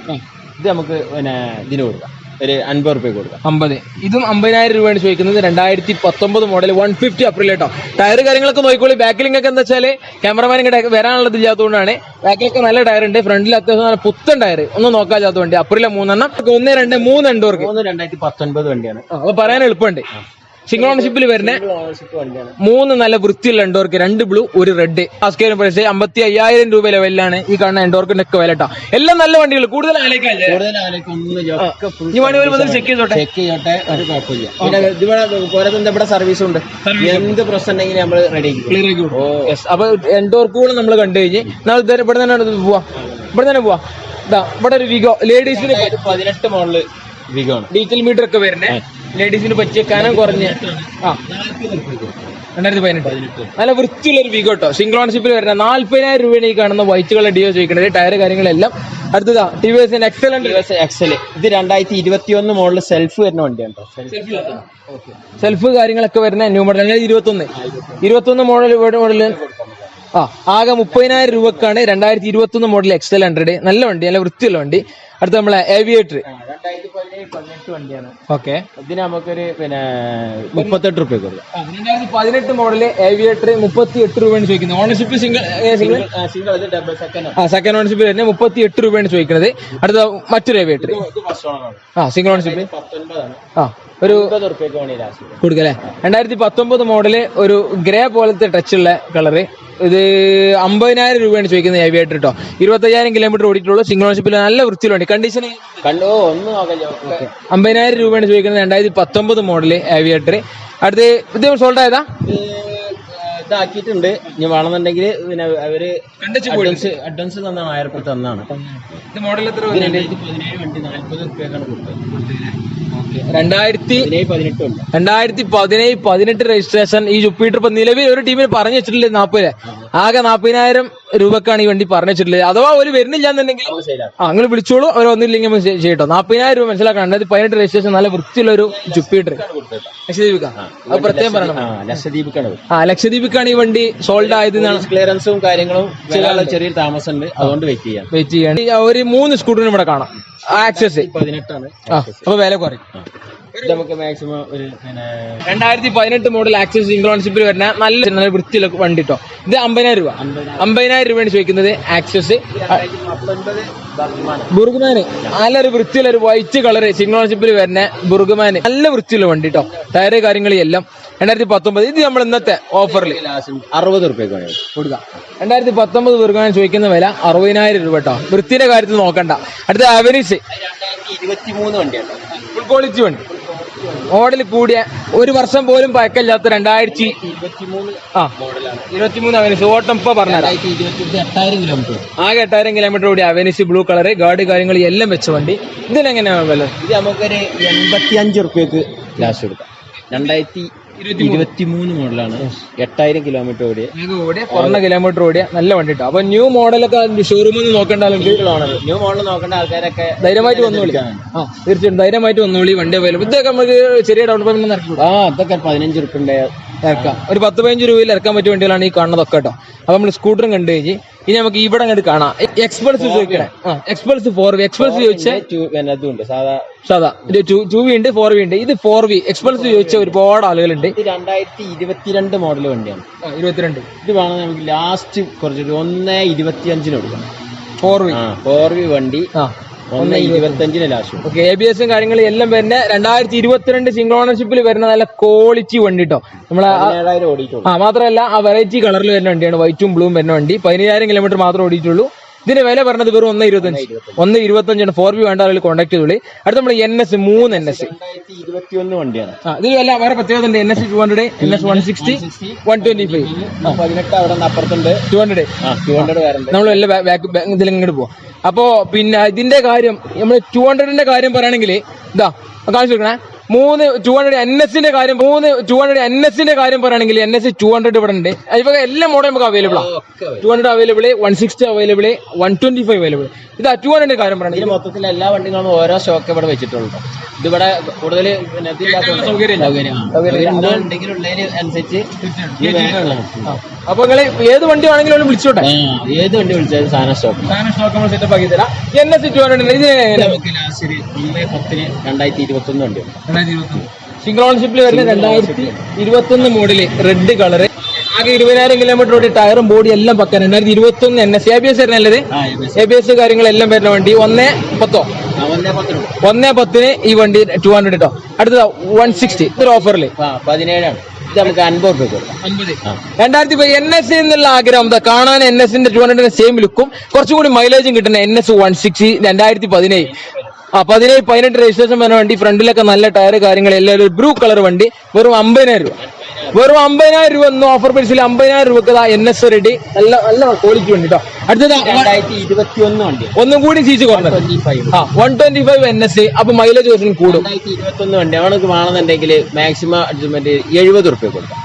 ഇത് നമുക്ക് പിന്നെ ഇതിന് കൊടുക്കാം, ഒരു 50 റുപ്യ കൊടുക്കാം. 50. ഇതും 50,000 രൂപയാണ് ചോദിക്കുന്നത്. 2019 മോഡൽ 150 അപ്രിൽ കേട്ടോ. ടയറ് കാര്യങ്ങളൊക്കെ നോക്കിക്കോളി. ബാക്കിലിങ്ങൊക്കെ എന്താ വെച്ചാല് ക്യാമറമാൻ ഇങ്ങോട്ട് വരാനുള്ളത് ഇല്ലാത്തതുകൊണ്ടാണ്. ബാക്കിലൊക്കെ നല്ല ടയർ ഉണ്ട്, ഫ്രണ്ടിൽ അത്യാവശ്യം നല്ല പുത്തൻ ടയർ, ഒന്നും നോക്കാത്ത വണ്ടി. അപ്രില 3 1 2 3 എൻഡോർക്ക് 2019 വണ്ടിയാണ്. അപ്പൊ പറയാൻ എളുപ്പമുണ്ട്. സിംഗിൾ ഓണർഷിപ്പിൽ വരുന്ന 3 നല്ല വൃത്തിയുള്ള എൻഡോർക്ക്, 2 ബ്ലൂ 1 റെഡ്. ആസ്കേരിയം പ്രൈസ് 55,000 രൂപ ലെവലിലാണ് ഈ കാണുന്ന എൻഡോർക്കിന്റെ ഒക്കെ വില കേട്ടോ. എല്ലാം നല്ല വണ്ടികൾ. കൂടുതൽ ചെക്ക് ചെയ്തോട്ടെ, ഒരു കുഴപ്പമില്ല. പിന്നെ ഇവിടെ സർവീസ് ഉണ്ട്, എന്ത് പ്രശ്നം ഉണ്ടെങ്കിൽ നമ്മൾ റെഡി ആക്കി. അപ്പൊ എൻഡോർക്കുകൾ നമ്മൾ കണ്ടു കഴിഞ്ഞ് നമ്മൾ ഇവിടെ തന്നെ പോവാ, ഇവിടെ തന്നെ പോവാ. ഇവിടെ ഒരു വിഗോ ലേഡീസിന് 18 മോഡല് വിഗോ ആണ്. ഡീറ്റെയിൽ മീറ്റർ ഒക്കെ വരുന്നേ, ലേഡീസിന് പറ്റിയ കനം കുറഞ്ഞ 2018 നല്ല വൃത്തിയുള്ള ഒരു വിഗോ കേട്ടോ. സിംഗിൾ ഓണർഷിപ്പിൽ വരുന്ന 40,000 രൂപയാണ് ഈ കാണുന്ന വൈറ്റ് കളർ ഡിയോ ചോദിക്കുന്നത്. ടയർ കാര്യങ്ങളെല്ലാം. അടുത്തതാ ടിവിഎസ് എക്സൽ. ഇത് 2021 മോഡൽ സെൽഫ് വരുന്ന വണ്ടിയാണ്. സെൽഫ് കാര്യങ്ങളൊക്കെ വരുന്ന ന്യൂ മോഡൽ 2021 മോഡൽ ആകെ 30,000 രൂപക്കാണ് 2021 മോഡൽ XL 100. നല്ല വണ്ടി, നല്ല വൃത്തിയുള്ള വണ്ടി. അടുത്ത നമ്മളെ ഏവിയേറ്റർ 2018 വണ്ടിയാണ്. ഓക്കെ, ഇതിന് നമുക്കൊരു പിന്നെ 38 റുപ്യ കൊടുക്കാം. 2018 മോഡല് ഏവിയേറ്റർ 38 രൂപയാണ് ചോദിക്കുന്നത്. ഓണർഷിപ്പ് സെക്കൻഡ് ഓണർഷിപ്പ് തന്നെ 38 രൂപയാണ് ചോദിക്കുന്നത്. അടുത്ത മറ്റൊരു ഏവിയേറ്റർ സിംഗിൾ ഓണർഷിപ്പ് ഒരു കൊടുക്കല്ലേ. 2019 മോഡല് ഒരു ഗ്രേ പോലത്തെ ടച്ചുള്ള കളറ്. ഇത് 50,000 രൂപയാണ് ചോദിക്കുന്നത് ഏവിയേറ്റർ കേട്ടോ. 25,000 കിലോമീറ്റർ ഓടിയിട്ടുള്ളൂ. സിംഗിൾ ഓണർഷിപ്പിൽ നല്ല വൃത്തിയുള്ള വണ്ടി. കണ്ടീഷൻ 50,000 രൂപയാണ് ചോദിക്കുന്നത്. 2019 മോഡല് ഏവിയേറ്റർ. അടുത്ത് ഇത് സോൾഡ് ആയതാ, ഇതാക്കിയിട്ടുണ്ട്. ഇനി വേണമെന്നുണ്ടെങ്കിൽ പിന്നെ അവര് അഡ്വാൻസ് തന്നാണ് 1000 റുപ്യ തന്നാണ്. 2018 രജിസ്ട്രേഷൻ. ഈ ജുപ്പിറ്റർ ഇപ്പൊ നിലവിൽ ഒരു ടീമിന് പറഞ്ഞു വെച്ചിട്ടില്ല 40. ആകെ 40,000 രൂപക്കാണ് ഈ വണ്ടി പറഞ്ഞു വെച്ചിട്ടുള്ളത്. അഥവാ ഒരു വരുന്നില്ല എന്നുണ്ടെങ്കിൽ അങ്ങനെ വിളിച്ചോളൂ, അവർ ഒന്നില്ലെങ്കിൽ ചെയ്യട്ടോ. 40,000 രൂപ മനസ്സിലാക്കണം. 2018 രജിസ്ട്രേഷൻ നല്ല വൃത്തിയുള്ള ഒരു ജുപ്പിറ്റർ. ലക്ഷദ്വീപിക്കാണ്, അത് പ്രത്യേകം പറയണം. ലക്ഷദ്വീപിക്കാണ് ഈ വണ്ടി സോൾഡ് ആയത്. ക്ലിയറൻസും കാര്യങ്ങളും ചെറിയ താമസം ഉണ്ട്, അതുകൊണ്ട് വെയിറ്റ് ചെയ്യാൻ. ഒരു 3 സ്കൂട്ടറിന് ഇവിടെ കാണാം. ആക്സസ് 18 ആണ്. അപ്പൊ വില കുറയും. നമുക്ക് മാക്സിമം ഒരു 2018 മോഡൽ ആക്സസ് സിംഗിൾ ഓണർഷിപ്പിൽ വരുന്ന നല്ല വൃത്തിയുള്ള വണ്ടി കേട്ടോ. ഇത് 50,000 രൂപ. 50,000 രൂപയാണ് ചോദിക്കുന്നത്. ആക്സസ് ബുർഗ്മാന് നല്ലൊരു വൃത്തിയുള്ള ഒരു വൈറ്റ് കളർ സിംഗിൾ ഓണർഷിപ്പിൽ വരുന്ന ബുർഗ്മാന് നല്ല വൃത്തിയുള്ള വണ്ടി കേട്ടോ. ടയറ് കാര്യങ്ങളെല്ലാം 2019. ഇത് നമ്മൾ ഇന്നത്തെ ഓഫറിൽ 60 റുപ്യ കൊടുക്കാം. 2019 ബുർഗ്മാൻ ചോദിക്കുന്ന വില 60,000 രൂപ കേട്ടോ. വൃത്തിയുടെ കാര്യത്തിൽ നോക്കണ്ട. അടുത്ത അവനീസ് 2023 വണ്ടിയാണ്. ഫുൾ ക്വാളിറ്റി വണ്ടി. മോഡൽ കൂടിയ ഒരു വർഷം പോലും പഴക്കമില്ലാത്ത 2023 അവനിസ് ഓട്ടം ഇപ്പൊ പറഞ്ഞുതരാം. 8000 കിലോമീറ്റർ. ആകെ 8000 കിലോമീറ്റർ കൂടി അവനിസ് ബ്ലൂ കളർ ഗാർഡ് കാര്യങ്ങൾ എല്ലാം വെച്ച വണ്ടി. ഇതിനെങ്ങനെയാണ് വില? ഇത് നമുക്കൊരു 85 റുപ്യക്ക് ലാസ്റ്റ് കൊടുക്കാം. 2023 മോഡലാണ്. 8000 കിലോമീറ്റർ ഓടിയ കുറഞ്ഞ കിലോമീറ്റർ ഓടിയ നല്ല വണ്ടി കേട്ടോ. അപ്പൊ ന്യൂ മോഡലൊക്കെ ഷോറൂമിൽ നിന്ന് നോക്കേണ്ട ന്യൂ മോഡൽ നോക്കേണ്ട ആൾക്കാരൊക്കെ ധൈര്യമായിട്ട് വന്നോളി. തീർച്ചയായിട്ടും ധൈര്യമായിട്ട് വന്നോളി. വണ്ടി അവൈലബിൾ. ഇതൊക്കെ നമുക്ക് ചെറിയ ഡൗൺ പേയ്മെന്റ് ഇറക്കി അതൊക്കെ 15 റുപ്യന്റെ ഇറക്കാം. ഒരു 10-15 രൂപയിൽ ഇറക്കാൻ പറ്റിയ വണ്ടികളാണ് ഈ കാണുന്നതൊക്കെ കേട്ടോ. അപ്പൊ നമ്മൾ സ്കൂട്ടറും കണ്ടു കഴിഞ്ഞ് ഇനി നമുക്ക് ഇവിടെ അങ്ങോട്ട് കാണാം. എക്സ്പൾസ് ചോദിക്കണേ. Xpulse 4V. എക്സ്പൾസ് ചോദിച്ചാൽ സാധാ 2V ഉണ്ട് 4V ഉണ്ട്. ഇത് 4V എക്സ്പൾസ് ചോദിച്ച ഒരുപാട് ആളുകളുണ്ട്. 2022 മോഡൽ വണ്ടിയാണ്. 22 ഇത് വേണം നമുക്ക് ലാസ്റ്റ് കുറച്ച് 1.25 കൊടുക്കണം. 4V വണ്ടി 1.25 ലാസ്റ്റ്. ഓക്കെ. ABS കാര്യങ്ങളും എല്ലാം വരുന്ന 2022 സിംഗിൾ ഓണർഷിപ്പിൽ വരുന്ന നല്ല ക്വാളിറ്റി വണ്ടി കേട്ടോ. നമ്മളെ 17,000 ഓടിയിട്ടുള്ളൂ. മാത്രമല്ല ആ വെറൈറ്റി കളറിൽ വരുന്ന വണ്ടിയാണ്. വൈറ്റും ബ്ലൂവും വരുന്ന വണ്ടി. 15,000 കിലോമീറ്റർ മാത്രമേ ഓടിയിട്ടുള്ളൂ. ഇതിന്റെ വില പറഞ്ഞത് വെറും 1.25. 4V വേണ്ട ആളുകൾ കോൺടാക്ട് ചെയ്തോളി. അടുത്ത നമ്മൾ NS 3 NS 2021 വണ്ടിയാണ്. ഇതിൽ വല്ല വേറെ പ്രത്യേകത ഉണ്ട്. NS 200, NS 160, 125, 18 അവിടെ അപ്പുറത്തുണ്ട് 200. നമ്മൾ വല്ല ഇതിലിങ്ങോട്ട് പോവാം. അപ്പോ പിന്നെ ഇതിന്റെ കാര്യം നമ്മൾ 200ന്റെ കാര്യം പറയുകയാണെങ്കിൽ ഇതാ കാണിച്ചു കൊടുക്കണേ. 200 NSന്റെ കാര്യം പറയുകയാണെങ്കിൽ NS 200 ഇവിടെ ഉണ്ട്. ഇപ്പൊ എല്ലാ മോഡലും നമുക്ക് അവൈലബിൾ ആണ്. 200 അവൈലബിൾ, 160 അവൈലബിൾ, 125 അവൈലബിൾ. ഇതാ 200ന്റെ കാര്യം പറയുകയാണെങ്കിൽ മൊത്തത്തിൽ എല്ലാ വണ്ടികളും ഓരോ സ്റ്റോക്ക് ഇവിടെ വെച്ചിട്ടുള്ളൂ. ഇതിവിടെ കൂടുതൽ അപ്പൊ നിങ്ങൾ ഏത് വണ്ടി വേണമെങ്കിലും വിളിച്ചോട്ടെ. ഏത് വണ്ടി വിളിച്ചാലും സാധനം സ്റ്റോക്ക് നമ്മൾ സെറ്റപ്പ് ആക്കി തരാം. NS 200 ഇത് 2021 വണ്ടി. സിംഗിൾ ഓണർഷിപ്പിൽ വരുന്ന 2021 മോഡല് റെഡ് കളറ്. ആകെ 20,000 കിലോമീറ്റർ ഓടി. ടയറും ബോഡി എല്ലാം പക്ക. 2021 NS. ABS വരുന്നല്ലത്. ABS കാര്യങ്ങളെല്ലാം വരുന്ന വണ്ടി. 1.10 ഈ വണ്ടി 200 കേട്ടോ. അടുത്തത് 160. ഇതൊരു ഓഫറിൽ 17 നമുക്ക് 50 രൂപ. 2000 NS എന്നുള്ള ആഗ്രഹം കാണാൻ NSന്റെ 200 സെയിം ലുക്കും കുറച്ചുകൂടി മൈലേജും കിട്ടുന്ന NS 160 2017. 18 രജിസ്ട്രേഷൻ വരുന്ന വണ്ടി. ഫ്രണ്ടിലൊക്കെ നല്ല ടയർ കാര്യങ്ങൾ എല്ലാം. ബ്ലൂ കളർ വണ്ടി. വെറും 50,000 രൂപ. വെറും 50,000 രൂപ ഒന്നും ഓഫർ പ്രൈസിൽ 50,000 രൂപക്ക് NS റെഡി. നല്ല നല്ല ക്വാളിറ്റി വണ്ടി കേട്ടോ. അടുത്തത് 2021 വണ്ടി. ഒന്നും കൂടി CC കുറഞ്ഞത് 125 NS. അപ്പൊ മൈലേജ് കുറച്ചും കൂടും. 2021 വണ്ടി അവനക്ക് വേണമെന്നുണ്ടെങ്കിൽ മാക്സിമം അഡ്ജസ്റ്റ്മെന്റ് 70 റുപ്യ കൊടുക്കാം.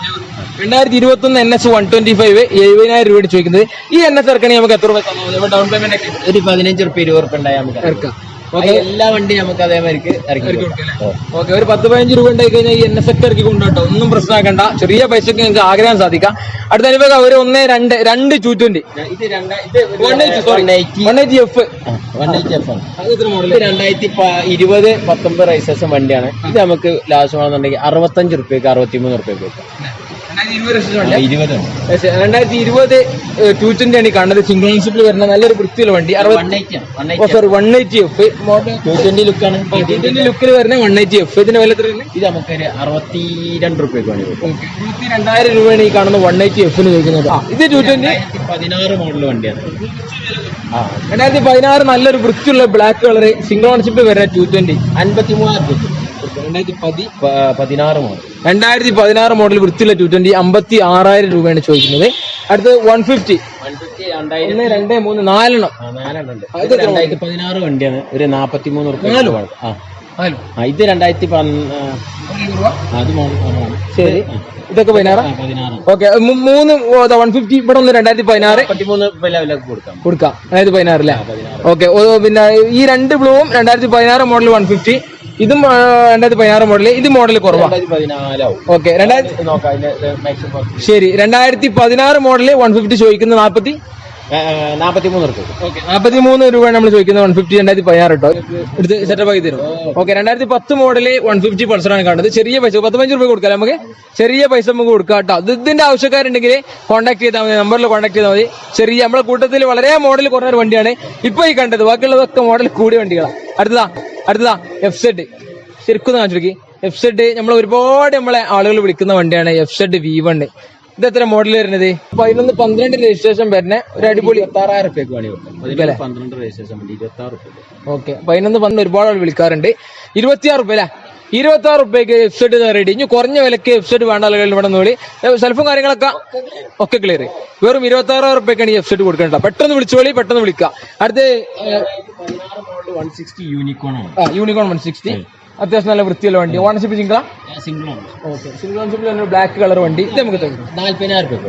2021 NS 125 70,000 രൂപ ചോദിക്കുന്നത്. ഈ NS ഇറക്കണമെങ്കിൽ നമുക്ക് എത്ര രൂപ ഡൗൺ പേയ്മെന്റ്? ഒരു 15 റുപ്യ 20 റുപ്യ ഉണ്ടായാൽ നമുക്ക് ഇറക്കാം. എല്ലാ വണ്ടി നമുക്ക് അതേമാതിരി ഇറക്കി കൊടുക്കാം. ഓക്കെ. ഒരു 10-15 രൂപ ഉണ്ടായി കഴിഞ്ഞാൽ ഈ NS ഒക്കെ ഇറക്കി കൊണ്ടുപോട്ടോ. ഒന്നും പ്രശ്നമാക്കണ്ട. ചെറിയ പൈസക്ക് നിങ്ങൾക്ക് ആഗ്രഹം സാധിക്കാം. അടുത്ത അനുഭവം ഒരു 1.2 2 220. ഇത് 2020-19 രജിസ്ട്രേഷൻ വണ്ടിയാണ്. ഇത് നമുക്ക് ലാസ്റ്റ് ആണെന്നുണ്ടെങ്കിൽ 65 റുപ്യക്ക് 63 റുപ്യക്ക് കൊടുക്കാം. 2020 220 ആണ് കാണുന്നത്. സിംഗിൾ ഓണർഷിപ്പിൽ വരുന്ന നല്ലൊരു വൃത്തിയുള്ള വണ്ടി. 180F 220 ലുക്കാണ്. 220 ലുക്കിൽ വരുന്ന 180F. ഇതിന്റെ വില എത്ര? ഇത് നമുക്ക് 62 റുപ്യക്ക് വേണ്ടി 22,000 രൂപയാണ് ഈ കാണുന്ന 180F ചോദിക്കുന്നത്. ഇത് 2016 മോഡൽ വണ്ടിയാണ്. 2016 നല്ലൊരു വൃത്തിയുള്ള ബ്ലാക്ക് കളർ സിംഗിൾ ഓണർഷിപ്പിൽ വരുന്ന 220 53,000 രൂപ. 2016 മോഡൽ വൃത്തിയുള്ള 220 56,000 രൂപയാണ് ചോദിക്കുന്നത്. അടുത്ത് 150 2016 വണ്ടിയാണ്. ഒരു 43 റുപ്യ. ഇത് 2016. ശരി. ഇതൊക്കെ 16. ഓക്കെ. 150 ഇവിടെ ഒന്ന് 2016 കൊടുക്കാം. 2016 അല്ലേ? ഓക്കെ. പിന്നെ ഈ രണ്ട് ബ്ലൂവും 2016 മോഡൽ 150. ഇതും 2016 മോഡല്. ഇത് മോഡൽ കുറവാണ്. ഓക്കെ. ശരി. 2016 മോഡല് 150 ചോദിക്കുന്നത് 43 റുപ്യ. 43 രൂപയാണ് നമ്മൾ ചോദിക്കുന്നത്. 150 2016 കേട്ടോ. എടുത്ത് സെറ്റപ്പ് ആക്കി തരും. ഓക്കെ. 2010 മോഡല് 150 പൾസറാണ് കാണുന്നത്. ചെറിയ പൈസ 15 രൂപ കൊടുക്കാം. നമുക്ക് ചെറിയ പൈസ നമുക്ക് കൊടുക്കാം കേട്ടോ. ഇതിന്റെ ആവശ്യക്കാരുണ്ടെങ്കിൽ കോൺടാക്ട് ചെയ്താൽ മതി. നമ്പറിൽ കോൺടാക്ട് ചെയ്താൽ മതി. ചെറിയ നമ്മളെ കൂട്ടത്തിൽ വളരെ മോഡൽ കുറഞ്ഞ ഒരു വണ്ടിയാണ് ഇപ്പൊ ഈ കണ്ടത്. ബാക്കിയുള്ളതൊക്കെ മോഡൽ കൂടിയ വണ്ടികളാണ്. അടുത്തതാ FZ. ശരിക്കും കാണിച്ചു. FZ നമ്മൾ ഒരുപാട് നമ്മളെ ആളുകൾ വിളിക്കുന്ന വണ്ടിയാണ്. FZ V1. ഇത് എത്ര മോഡൽ വരുന്നത്? 11-12 രജിസ്ട്രേഷൻ വരുന്ന ഒരു അടിപൊളി 26,000 റുപ്യക്ക് വേണ്ടി കൊടുക്കാം. 12 രജിസ്ട്രേഷൻ 26 റുപ്യ. ഓക്കെ. 11-12 ഒരുപാട് ആൾ വിളിക്കാറുണ്ട്. 26 റുപ്യ അല്ലേ? 26 റുപ്യക്ക് എഫ്സെഡ് റെഡി. ഇനി കുറഞ്ഞ വിലക്ക് എഫ്സെഡ് വേണ്ട ആളുകൾ ഇവിടെ നോളി. സെൽഫും കാര്യങ്ങളൊക്കെ ഒക്കെ ക്ലിയർ. വെറും 26 റുപ്യക്കാണ് ഈ എഫ്സെഡ് കൊടുക്കേണ്ട. പെട്ടെന്ന് വിളിച്ചോളി, പെട്ടെന്ന് വിളിക്കുക. അടുത്ത് യൂണിക്കോൺ 160 അത്യാവശ്യം നല്ല വൃത്തിയുള്ള വണ്ടി. ഓണർഷിപ്പ് സിംഗിളാ? സിംഗിൾ ഓണർഷിപ്പിൽ ബ്ലാക്ക് കളർ വണ്ടി. ഇത് നമുക്ക് 40,000 രൂപ.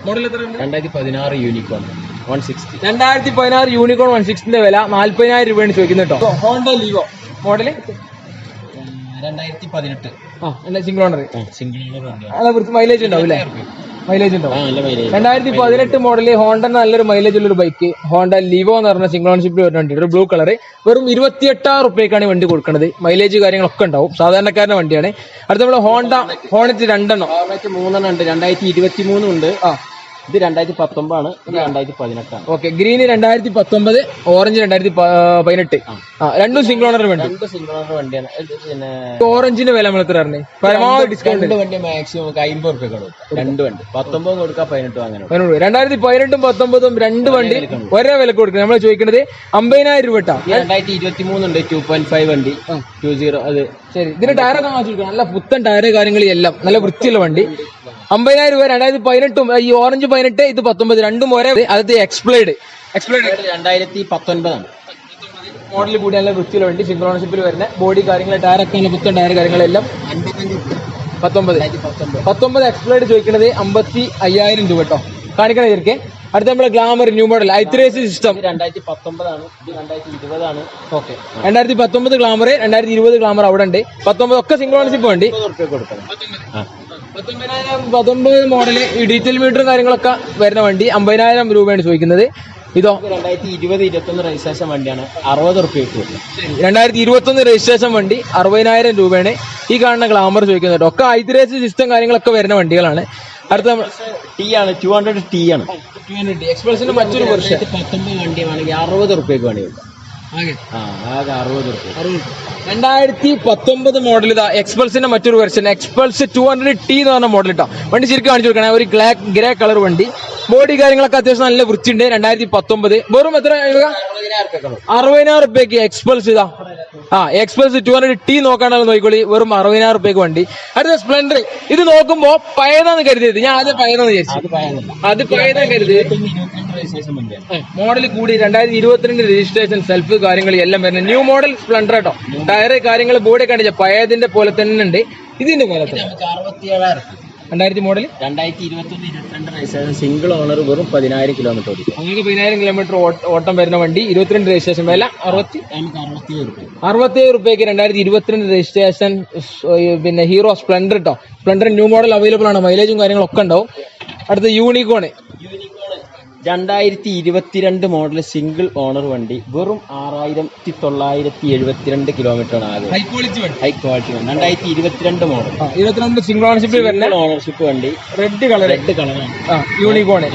മോഡൽ എത്ര? 2016 യൂണിക്കോൺ 160. 2016 യൂണിക്കോൺ 160ന്റെ വില 40,000 രൂപയാണ് ചോദിക്കുന്നത് കേട്ടോ. Honda Livo model 2018. Single owner. Single owner വണ്ടിയാണ്. നല്ല വൃത്തി മൈലേജ് ഉണ്ടാവും അല്ലേ? മൈലേജ് ഉണ്ടാവും. 2018 മോഡല് ഹോണ്ട നല്ലൊരു മൈലേജ് ഉള്ള ഒരു ബൈക്ക്. ഹോണ്ട ലിവോ എന്ന് പറഞ്ഞ സിംഗിൾ ഓണർഷിപ്പിൽ വരുന്ന വണ്ടി. ഒരു ബ്ലൂ കളർ. വെറും 28,000 റുപ്യക്കാണ് വണ്ടി കൊടുക്കുന്നത്. മൈലേജ് കാര്യങ്ങളൊക്കെ ഉണ്ടാവും. സാധാരണക്കാരന്റെ വണ്ടിയാണ്. അടുത്ത നമ്മള് ഹോണറ്റ് 2 3 ഉണ്ട്. 2023 ഉണ്ട്. ഇത് 2019 ആണ്. ഇത് 2018 ആണ്. ഓക്കെ. Green 2019, orange 2018. രണ്ടും സിംഗിൾ ഓണർ വണ്ടി. സിംഗിൾ ഓണർ വണ്ടിയാണ്. പിന്നെ ഓറഞ്ചിന്റെ വില നമ്മൾ എത്ര പറഞ്ഞു? പരമാവധി ഡിസ്കൗണ്ട്. വണ്ടി മാക്സിമം 50 റുപ്യ കൊടുക്കും. 2 വണ്ടി 19 കൊടുക്കാം, 18 അങ്ങനെ. 2018ഉം 19ഉം 2 വണ്ടി ഒരേ വില കൊടുക്കുന്നത്. നമ്മൾ ചോദിക്കുന്നത് 50,000 രൂപ. 2023 ഉണ്ട്. 2.5 വണ്ടി 20. അത് ശരി. ഇതിന്റെ ടയറൊക്കെ വാങ്ങിച്ചു. നല്ല പുത്തൻ ടയറ് കാര്യങ്ങളും എല്ലാം നല്ല വൃത്തിയുള്ള വണ്ടി. 50,000 രൂപ. 2018ഉം ഈ ഓറഞ്ച് 18, ഇത് 19 രണ്ടും ഒരേ. അത് എക്സ്പ്ലേഡ് 2019 ആണ്. മോഡൽ കൂടി നല്ല വൃത്തിയുള്ള വണ്ടി. സിംഗിൾ ഓണർഷിപ്പിൽ വരുന്ന ബോഡി കാര്യങ്ങൾ ടയറൊക്കെ പുത്തൻ ടയർ കാര്യങ്ങളെല്ലാം 19 എക്സ്പ്ലേഡ് ചോദിക്കുന്നത് 55,000 രൂപ കേട്ടോ. കാണിക്കണ ചേർക്കെ. അടുത്ത നമ്മളെ ഗ്ലാമർ ന്യൂ മോഡൽ ഐത്രേസ് സിസ്റ്റം 2019 ആണ്. ഇത് 2020 ആണ്. ഓക്കെ. 2019 ഗ്ലാമർ, 2020 ഗ്ലാമർ അവിടെ ഉണ്ട്. 19 ഒക്കെ സിംഗിൾ ഓണർഷിപ്പ് വണ്ടി. 19 മോഡല് ഈ ഡീറ്റെയിൽ മീറ്ററും കാര്യങ്ങളൊക്കെ വരുന്ന വണ്ടി 50,000 രൂപയാണ് ചോദിക്കുന്നത്. ഇതോ 2020-21 രജിസ്ട്രേഷൻ വണ്ടിയാണ്. 60 റുപ്യ. 2021 രജിസ്ട്രേഷൻ വണ്ടി 60,000 രൂപയാണ്. ഈ കാണുന്ന ഗ്ലാമർ ചോദിക്കുന്നത്. ഒക്കെ ഐത്രേസ് സിസ്റ്റം കാര്യങ്ങളൊക്കെ വരുന്ന വണ്ടികളാണ്. അടുത്ത ടി ആണ്. 200 ടി ആണ്. എക്സ്പ്രസിന്റെ മറ്റൊരു വെർഷൻ 19 വണ്ടിയാണെങ്കിൽ 60 റുപ്യക്ക് വണ്ടി കിട്ടും. ആകെ 60 റുപ്യ. 2019 മോഡൽ ഇതാ എക്സ്പൾസിന്റെ മറ്റൊരു വെർഷൻ എക്സ്പൾസ് 200T എന്ന് പറഞ്ഞ മോഡൽ കേട്ടോ. വണ്ടി ശരിക്കും കാണിച്ചു കൊടുക്കണേ. ഒരു ഗ്രേ കളർ വണ്ടി. ബോഡി കാര്യങ്ങളൊക്കെ അത്യാവശ്യം നല്ല വൃത്തിയുണ്ട്. 2019 വെറും എത്ര? 60,000 റുപ്യക്ക് എക്സ്പൾസ് ഇതാ. Xpulse 200T നോക്കാണല്ലോ നോക്കിക്കോളി. വെറും 60,000 റുപ്യക്ക് വണ്ടി. അടുത്ത സ്പ്ലെൻഡർ. ഇത് നോക്കുമ്പോ പഴയതാന്ന് കരുതിയത്. ഞാൻ ആദ്യം പഴയതാന്ന് വിചാരിച്ചു. അത് പഴയതാന്ന് കരുതിയത്. മോഡൽ കൂടി 2022 രജിസ്ട്രേഷൻ സെൽഫ് കാര്യങ്ങൾ എല്ലാം വരുന്നത്. ന്യൂ മോഡൽ സ്പ്ലെൻഡർ കേട്ടോ. ടയറ് കാര്യങ്ങൾ ബോഡി കാണിച്ച പഴയതിന്റെ പോലെ തന്നെ ഉണ്ട്. ഇതിന്റെ പോലെ 2000 മോഡൽ 2021-22 രജിസ്ട്രേഷൻ സിംഗിൾ ഓണർ വെറും 10,000 കിലോമീറ്റർ ഓടിക്കും. അങ്ങനെ 10,000 കിലോമീറ്റർ ഓട്ടം വരുന്ന വണ്ടി. 22 രജിസ്ട്രേഷൻ വില 67 റുപ്യക്ക് 2022 രജിസ്ട്രേഷൻ. പിന്നെ ഹീറോ സ്പ്ലെൻഡർ കേട്ടോ. സ്പ്ലെൻഡർ ന്യൂ മോഡൽ അവൈലബിൾ ആണ്. മൈലേജും കാര്യങ്ങളൊക്കെ ഉണ്ടാവും. അടുത്ത യൂണിക്കോണ് 2022 മോഡൽ സിംഗിൾ ഓണർ വണ്ടി വെറും 6,972 കിലോമീറ്റർ ആണ്. ആകെ ഹൈ ക്വാളിറ്റി വണ്ടി. 2022 മോഡൽ 22 സിംഗിൾ ഓണർഷിപ്പ് വരുന്ന ഓണർഷിപ്പ് വണ്ടി. റെഡ് കളറാണ്. യൂണിക്കോണ്.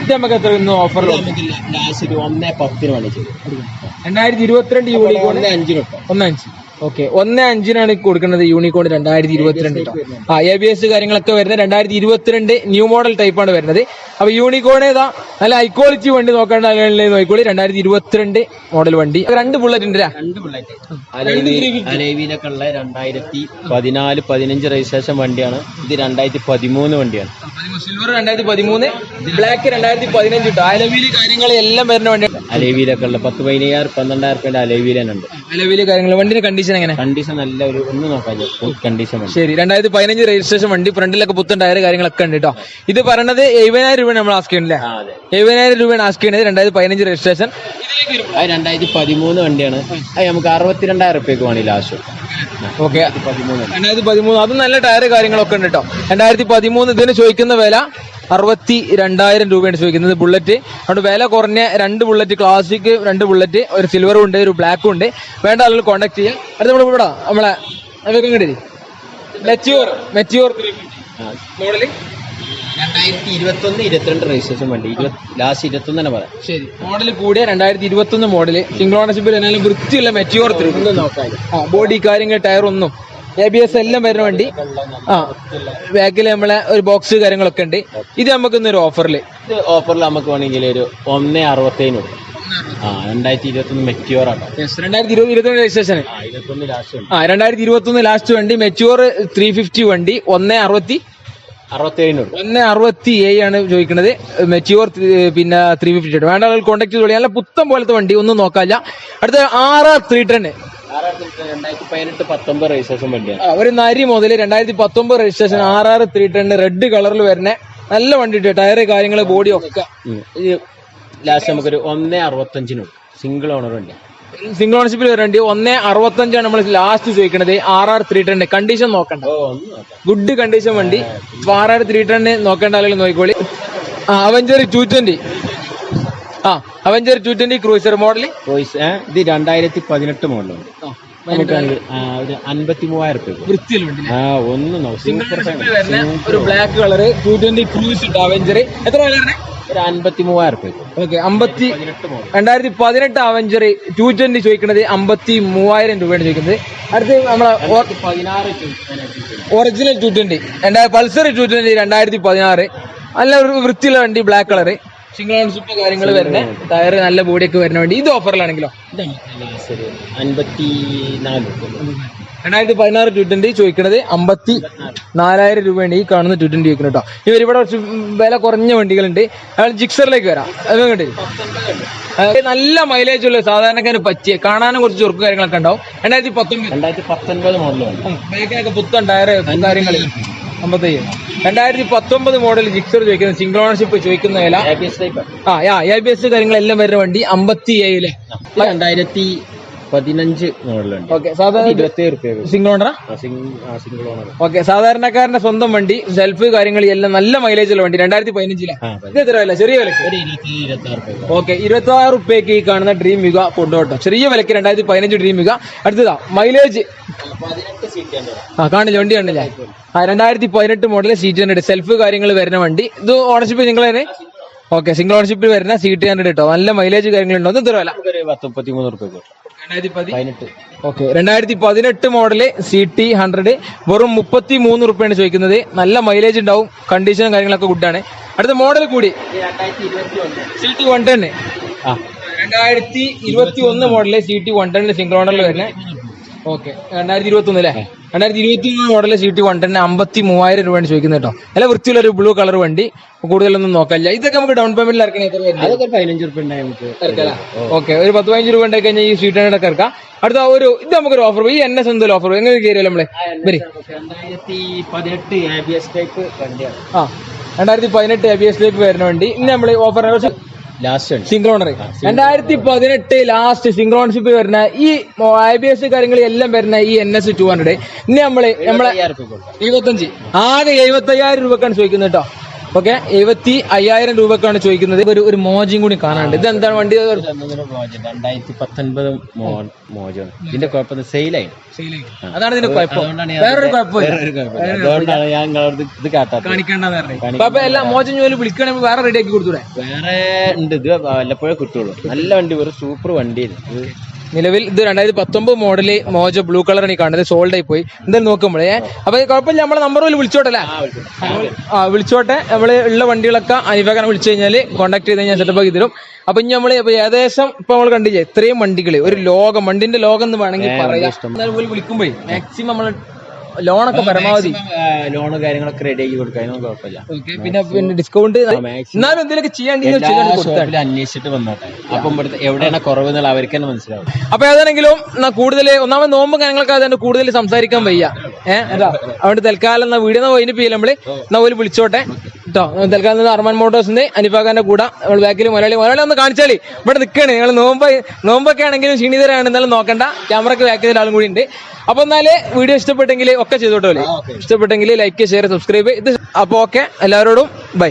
ഇത് നമുക്ക് എത്ര ഓഫർ? ലാസ്റ്റ് 1.10 വണ്ടി ചെയ്തു. 2022 യൂണിക്കോൺ 1.5. ഓക്കെ. 1.5 കൊടുക്കുന്നത് യൂണിക്കോൺ 2022 കേട്ടോ. ABS കാര്യങ്ങളൊക്കെ വരുന്നത് 2022 ന്യൂ മോഡൽ ടൈപ്പാണ് വരുന്നത്. അപ്പൊ യൂണിക്കോൺ ഏതാ നല്ല ഹൈ ക്വാളിറ്റി വണ്ടി നോക്കേണ്ട നോക്കിക്കോളി. 2022 മോഡൽ വണ്ടി. 2 ബുള്ളറ്റ് ഉണ്ട്. 2 ബുള്ളറ്റ് അലേവിയിലൊക്കെ ഉള്ള 2014-15 രജിസ്ട്രേഷൻ വണ്ടിയാണ്. ഇത് 2013 വണ്ടിയാണ്. സിൽവർ 2013, ബ്ലാക്ക് 2015 കേട്ടോ. അലവിയില് കാര്യങ്ങൾ എല്ലാം വരുന്ന വണ്ടിയാണ്. അലേവിയിലൊക്കെ ഉള്ള 10,000-12,000 റുപ്യന്റെ അലേവിയിൽ ഉണ്ട്. അലവിയില് കാര്യങ്ങൾ വണ്ടിന്റെ കണ്ടീഷൻ എങ്ങനെ? കണ്ടീഷൻ നല്ല ഒരു ഒന്ന് നോക്കാം. കണ്ടീഷൻ ശരി. 2015 രജിസ്ട്രേഷൻ വണ്ടി. ഫ്രണ്ടിലൊക്കെ പുത്തൻ ടയർ കാര്യങ്ങളൊക്കെ ഉണ്ട് കേട്ടോ. ഇത് പറയണത് 70,000 രൂപ നമ്മൾ ആസ്ക് ചെയ്യണല്ലേ? 70,000 രൂപയാണ് ആസ്ക് ചെയ്യണത്. 2015 രജിസ്ട്രേഷൻ. 2013 വണ്ടിയാണ്. അത് നമുക്ക് 62,000 റുപ്യക്ക് വേണി ലാസ്റ്റ്. ഓക്കെ. 2013 അതും നല്ല ടയർ കാര്യങ്ങളൊക്കെ ഉണ്ട് കേട്ടോ. 2013 ഇതിന് ചോദിക്കുന്ന വില 62,000 രൂപയാണ് ചോദിക്കുന്നത്. ബുള്ളറ്റ്. അതുകൊണ്ട് വില കുറഞ്ഞ 2 ബുള്ളറ്റ്, ക്ലാസിക് 2 ബുള്ളറ്റ്, ഒരു സിൽവറും ഉണ്ട്, ഒരു ബ്ലാക്കും ഉണ്ട്. വേണ്ട ആളുകൾ കോൺടാക്ട് ചെയ്യാം. അടുത്ത നമ്മൾ ഇവിടെ നമ്മളെ മെറ്റ്യൂർ മോഡല് 2021-22 രജിസ്ട്രേഷൻ വണ്ടി. ലാസ്റ്റ് 21 തന്നെ പറയാം. ശരി. മോഡൽ കൂടിയ 2021 മോഡല് സിംഗിൾ ഓണർഷിപ്പിൽ എന്നാലും വൃത്തിയുള്ള മെറ്റ്യൂർ നോക്കാം. ബോഡി കാര്യങ്ങൾ ടയർ ഒന്നും ABS എല്ലാം വരുന്ന വണ്ടി. ബാക്കിൽ നമ്മളെ ഒരു ബോക്സ് കാര്യങ്ങളൊക്കെ ഉണ്ട്. ഇത് നമുക്ക് ഇന്നൊരു ഓഫറിൽ നമുക്ക് വേണമെങ്കിൽ ഒരു 1.65 2021 മെറ്റ്യൂർ ആണ്. 2021 രജിസ്ട്രേഷൻ. 21 ലാസ്റ്റ് ഉണ്ട്. 2021 ലാസ്റ്റ് വണ്ടി, മെച്യൂർ 350 വണ്ടി, 167 ആണ് ചോദിക്കുന്നത്. മെച്യൂർ പിന്നെ 350. വേണ്ട ആളുകൾ കോൺടാക്ട് ചെയ്തോളി. നല്ല പുത്തൻ പോലത്തെ വണ്ടി, ഒന്നും നോക്കാല്ല. അടുത്ത RR 310 2018-19 രജിസ്ട്രേഷൻ വണ്ടിയാണ്. ഒരു നരി മുതൽ 2019 രജിസ്ട്രേഷൻ RR 310 റെഡ് കളറിൽ വരുന്ന നല്ല വണ്ടി. ടയറ് കാര്യങ്ങള് ബോഡി ഒക്കെ. ലാസ്റ്റ് നമുക്കൊരു 165 സിംഗിൾ ഓണർ വണ്ടി, സിംഗിൾ ഓണർഷിപ്പിൽ വരേണ്ടി 165 നമ്മൾ ലാസ്റ്റ് ചോദിക്കുന്നത്. RR 310 കണ്ടീഷൻ നോക്കണ്ട, ഗുഡ് കണ്ടീഷൻ വണ്ടി. RR 310 നോക്കേണ്ട ആളുകൾ നോക്കിക്കോളി. അവഞ്ചർ 220. Avenger 220 cruiser model. ഇത് 2018 മോഡലാണ്. നമുക്ക് ഒരു 53,000 രൂപ വൃത്തിയിൽ വണ്ടി. ഒരു ബ്ലാക്ക് കളർ 220 ക്രൂസ് അവഞ്ചർ. എത്ര വില? ഒരു 53,000 രൂപ. ഓക്കെ. 2018 അവഞ്ചർ 220 ചോദിക്കുന്നത് 53,000 രൂപയാണ് ചോദിക്കുന്നത്. അടുത്ത് നമ്മളെ ഒറിജിനൽ 220 പൾസർ 220 2016 നല്ല ഒരു വൃത്തിയുള്ള വണ്ടി, ബ്ലാക്ക് കളർ, സിംഗിൾ ഓണർഷിപ്പ് കാര്യങ്ങൾ വരുന്ന ടയർ, നല്ല ബോഡിയൊക്കെ വരുന്ന വണ്ടി. ഇത് ഓഫറിലാണെങ്കിലോ 2016 220 ചോദിക്കുന്നത് 54,000 രൂപയാണ് ഈ കാണുന്ന 220 ചോദിക്കുന്നത് കേട്ടോ. ഇവരിവിടെ കുറച്ച് വില കുറഞ്ഞ വണ്ടികളുണ്ട്. അയാൾ ജിക്സറിലേക്ക് വരാം. അത് കണ്ടേ നല്ല മൈലേജ് ഉള്ള സാധാരണക്കാരന് പറ്റിയ, കാണാനും കുറച്ച് ചുരുക്ക് കാര്യങ്ങളൊക്കെ ഉണ്ടാവും. 2019 മോഡലാണ്. ബാക്കിനൊക്കെ പുത്തൻ ടയർ കാര്യങ്ങൾ. 2019 മോഡൽ ജിക്സർ ചോദിക്കുന്നത്, സിംഗിൾ ഓണർഷിപ്പ് ചോദിക്കുന്ന വില. ABS കാര്യങ്ങളെല്ലാം വരുന്ന വണ്ടി 57,000. 2015 മോഡലുണ്ട്. ഓക്കെ. സാധാരണ 27 രൂപ സിംഗിൾ ഓണറാ? Single owner. ഓക്കെ. സാധാരണക്കാരന്റെ സ്വന്തം വണ്ടി, സെൽഫ് കാര്യങ്ങൾ എല്ലാം നല്ല മൈലേജ് ഉള്ള വണ്ടി. 2015. ഇത് എത്ര വില? ചെറിയ വിലക്ക് 26 രൂപ. ഓക്കെ. 26 രൂപയ്ക്ക് ഈ കാണുന്ന ഡ്രീം യുഗ കൊണ്ടുപോട്ടോ. ചെറിയ വിലക്ക് 2015 ഡ്രീം യുഗ. അടുത്തതാ മൈലേജ് 18 കാണില്ല, വണ്ടി കാണില്ല. 2018 മോഡൽ C200 സെൽഫ് കാര്യങ്ങൾ വരുന്ന വണ്ടി. ഇത് ഓണർഷിപ്പ് നിങ്ങൾ തന്നെ? ഓക്കെ. സിംഗിൾ ഓണർഷിപ്പിൽ വരുന്ന C200 കേട്ടോ. നല്ല മൈലേജ് കാര്യങ്ങളുണ്ടോ? ഇത് എത്ര വില? 33 രൂപ. 2018. ഓക്കെ. 2018 മോഡല് CT100 വെറും 33 രൂപയാണ് ചോദിക്കുന്നത്. നല്ല മൈലേജ് ഉണ്ടാവും, കണ്ടീഷനും കാര്യങ്ങളൊക്കെ ഗുഡാണ്. അടുത്ത മോഡൽ കൂടി CT110. 2021 മോഡല് CT110 സിംഗിൾ ഓണറിൽ വരുന്നത്. ഓക്കെ. 2021 അല്ലേ? 2021 മോഡല് CT110 53,000 രൂപയാണ് ചോദിക്കുന്നത് കേട്ടോ. നല്ല വൃത്തിയുള്ള ഒരു ബ്ലൂ കളർ വണ്ടി. കൂടുതലൊന്നും നോക്കാനില്ല. ഇതൊക്കെ നമുക്ക് ഡൗൺ പേയ്മെന്റിൽ ഇറക്കണേ എത്ര വരും? 15 രൂപ ഇറക്കാം. ഓക്കെ. ഒരു 10-15 രൂപ ഉണ്ടായി കഴിഞ്ഞാൽ ഈ C200 ഒക്കെ ഇറക്കാം. അടുത്ത ഇത് നമുക്കൊരു ഓഫർ. ഈ NS എന്തെങ്കിലും ഓഫർ എങ്ങനെ കയറിയല്ലോ നമ്മള്? 2018 ABS ടൈപ്പ് വണ്ടിയാണ്. 2018 ABS ടൈപ്പ് വരുന്ന വണ്ടി. ഇനി നമ്മള് offer last single owner 2018 last single ownership വരുന്ന ഈ ABS കാര്യങ്ങൾ എല്ലാം വരുന്ന ഈ NS 200. ഇനി നമ്മളെ 75 ആകെ 75,000 രൂപക്കാണ് ചോദിക്കുന്നത് കേട്ടോ. ഓക്കെ. 75,000 രൂപക്കാണ് ചോദിക്കുന്നത്. ഒരു മോജയും കൂടി കാണാനുണ്ട്. ഇത് എന്താണ് വണ്ടി? 2019 മോജാണ്. ഇതിന്റെ കുഴപ്പം സെയിലായി. അതാണ് ഇതിന്റെ കുഴപ്പം. വേറൊരു കുഴപ്പമില്ല. അതുകൊണ്ടാണ് ഞാൻ ഇത് കാണിക്കേണ്ടത്. എല്ലാം മോജം ജോലി വിളിക്കണമെങ്കിൽ വേറെ റെഡി ആക്കി കൊടുത്തൂടെ? വേറെ ഉണ്ട്. ഇത് വല്ലപ്പോഴേ കിട്ടുള്ളൂ. നല്ല വണ്ടി, ഒരു സൂപ്പർ വണ്ടിയായിരുന്നു. നിലവിൽ ഇത് 2019 മോഡല് മോജ ബ്ലൂ കളറാണ് ഈ കാണുന്നത്. സോൾഡ് ആയി പോയി. എന്തായാലും നോക്കുമ്പോഴേ അപ്പൊ കുഴപ്പമില്ല. നമ്മളെ നമ്പർ പോലും വിളിച്ചോട്ടെ അല്ലേ? വിളിച്ചോട്ടെ. നമ്മള് ഉള്ള വണ്ടികളൊക്കെ അനിഫാക്കാൻ വിളിച്ചു കഴിഞ്ഞാല് കോൺടാക്ട് ചെയ്ത് കഴിഞ്ഞാൽ സെറ്റപ്പ് ആക്കി തരും. അപ്പൊ ഇനി നമ്മള് ഏകദേശം ഇപ്പൊ നമ്മൾ കണ്ടില്ലേ ഇത്രയും വണ്ടികള്, ഒരു ലോകം, വണ്ടിന്റെ ലോകം എന്ന് വേണമെങ്കിൽ പറയാം. വിളിക്കുമ്പോഴേ മാക്സിമം നമ്മള് ലോണൊക്കെ പരമാവധി ലോണ് കാര്യങ്ങളൊക്കെ റെഡി ആക്കി കൊടുക്കാൻ കുഴപ്പമില്ല. പിന്നെ ഡിസ്കൗണ്ട് എന്നാലും എന്തെങ്കിലുമൊക്കെ ചെയ്യാൻ അന്വേഷിച്ചിട്ട് വന്നോട്ടെ. അപ്പം എവിടെയാണ് കുറവ് എന്നുള്ള അവർക്ക് തന്നെ മനസ്സിലാവും. അപ്പൊ ഏതാണെങ്കിലും കൂടുതൽ ഒന്നാമത് നോമ്പ് കാര്യങ്ങളൊക്കെ അതുകൊണ്ട് കൂടുതൽ സംസാരിക്കാൻ വയ്യ. അതുകൊണ്ട് തൽക്കാലം എന്നാ വീഡിയോ വൈൻഡപ്പ് ചെയ്യില്ല നമ്മള്. എന്നാ പോലും വിളിച്ചോട്ടെ കേട്ടോ. തൽക്കാലം അർമാൻ മോട്ടോഴ്സിന്റെ അനിഫാഖാന്റെ കൂടെ നമ്മൾ ബാക്കിൽ മലയാളി ഒന്ന് കാണിച്ചാലേ ഇവിടെ നിൽക്കണേ. ഞങ്ങൾ നോമ്പൊക്കെ ആണെങ്കിലും ക്ഷീണിതരാണ്. എന്നാലും നോക്കണ്ട, ക്യാമറക്ക് ബാക്കിൽ ആളും കൂടി ഉണ്ട്. അപ്പൊ എന്നാല് വീഡിയോ ഇഷ്ടപ്പെട്ടെങ്കിൽ ഒക്കെ ചെയ്തോട്ടോ. ഇഷ്ടപ്പെട്ടെങ്കിൽ ലൈക്ക്, ഷെയർ, സബ്സ്ക്രൈബ്. ഇത് അപ്പൊ ഓക്കെ, എല്ലാവരോടും ബൈ.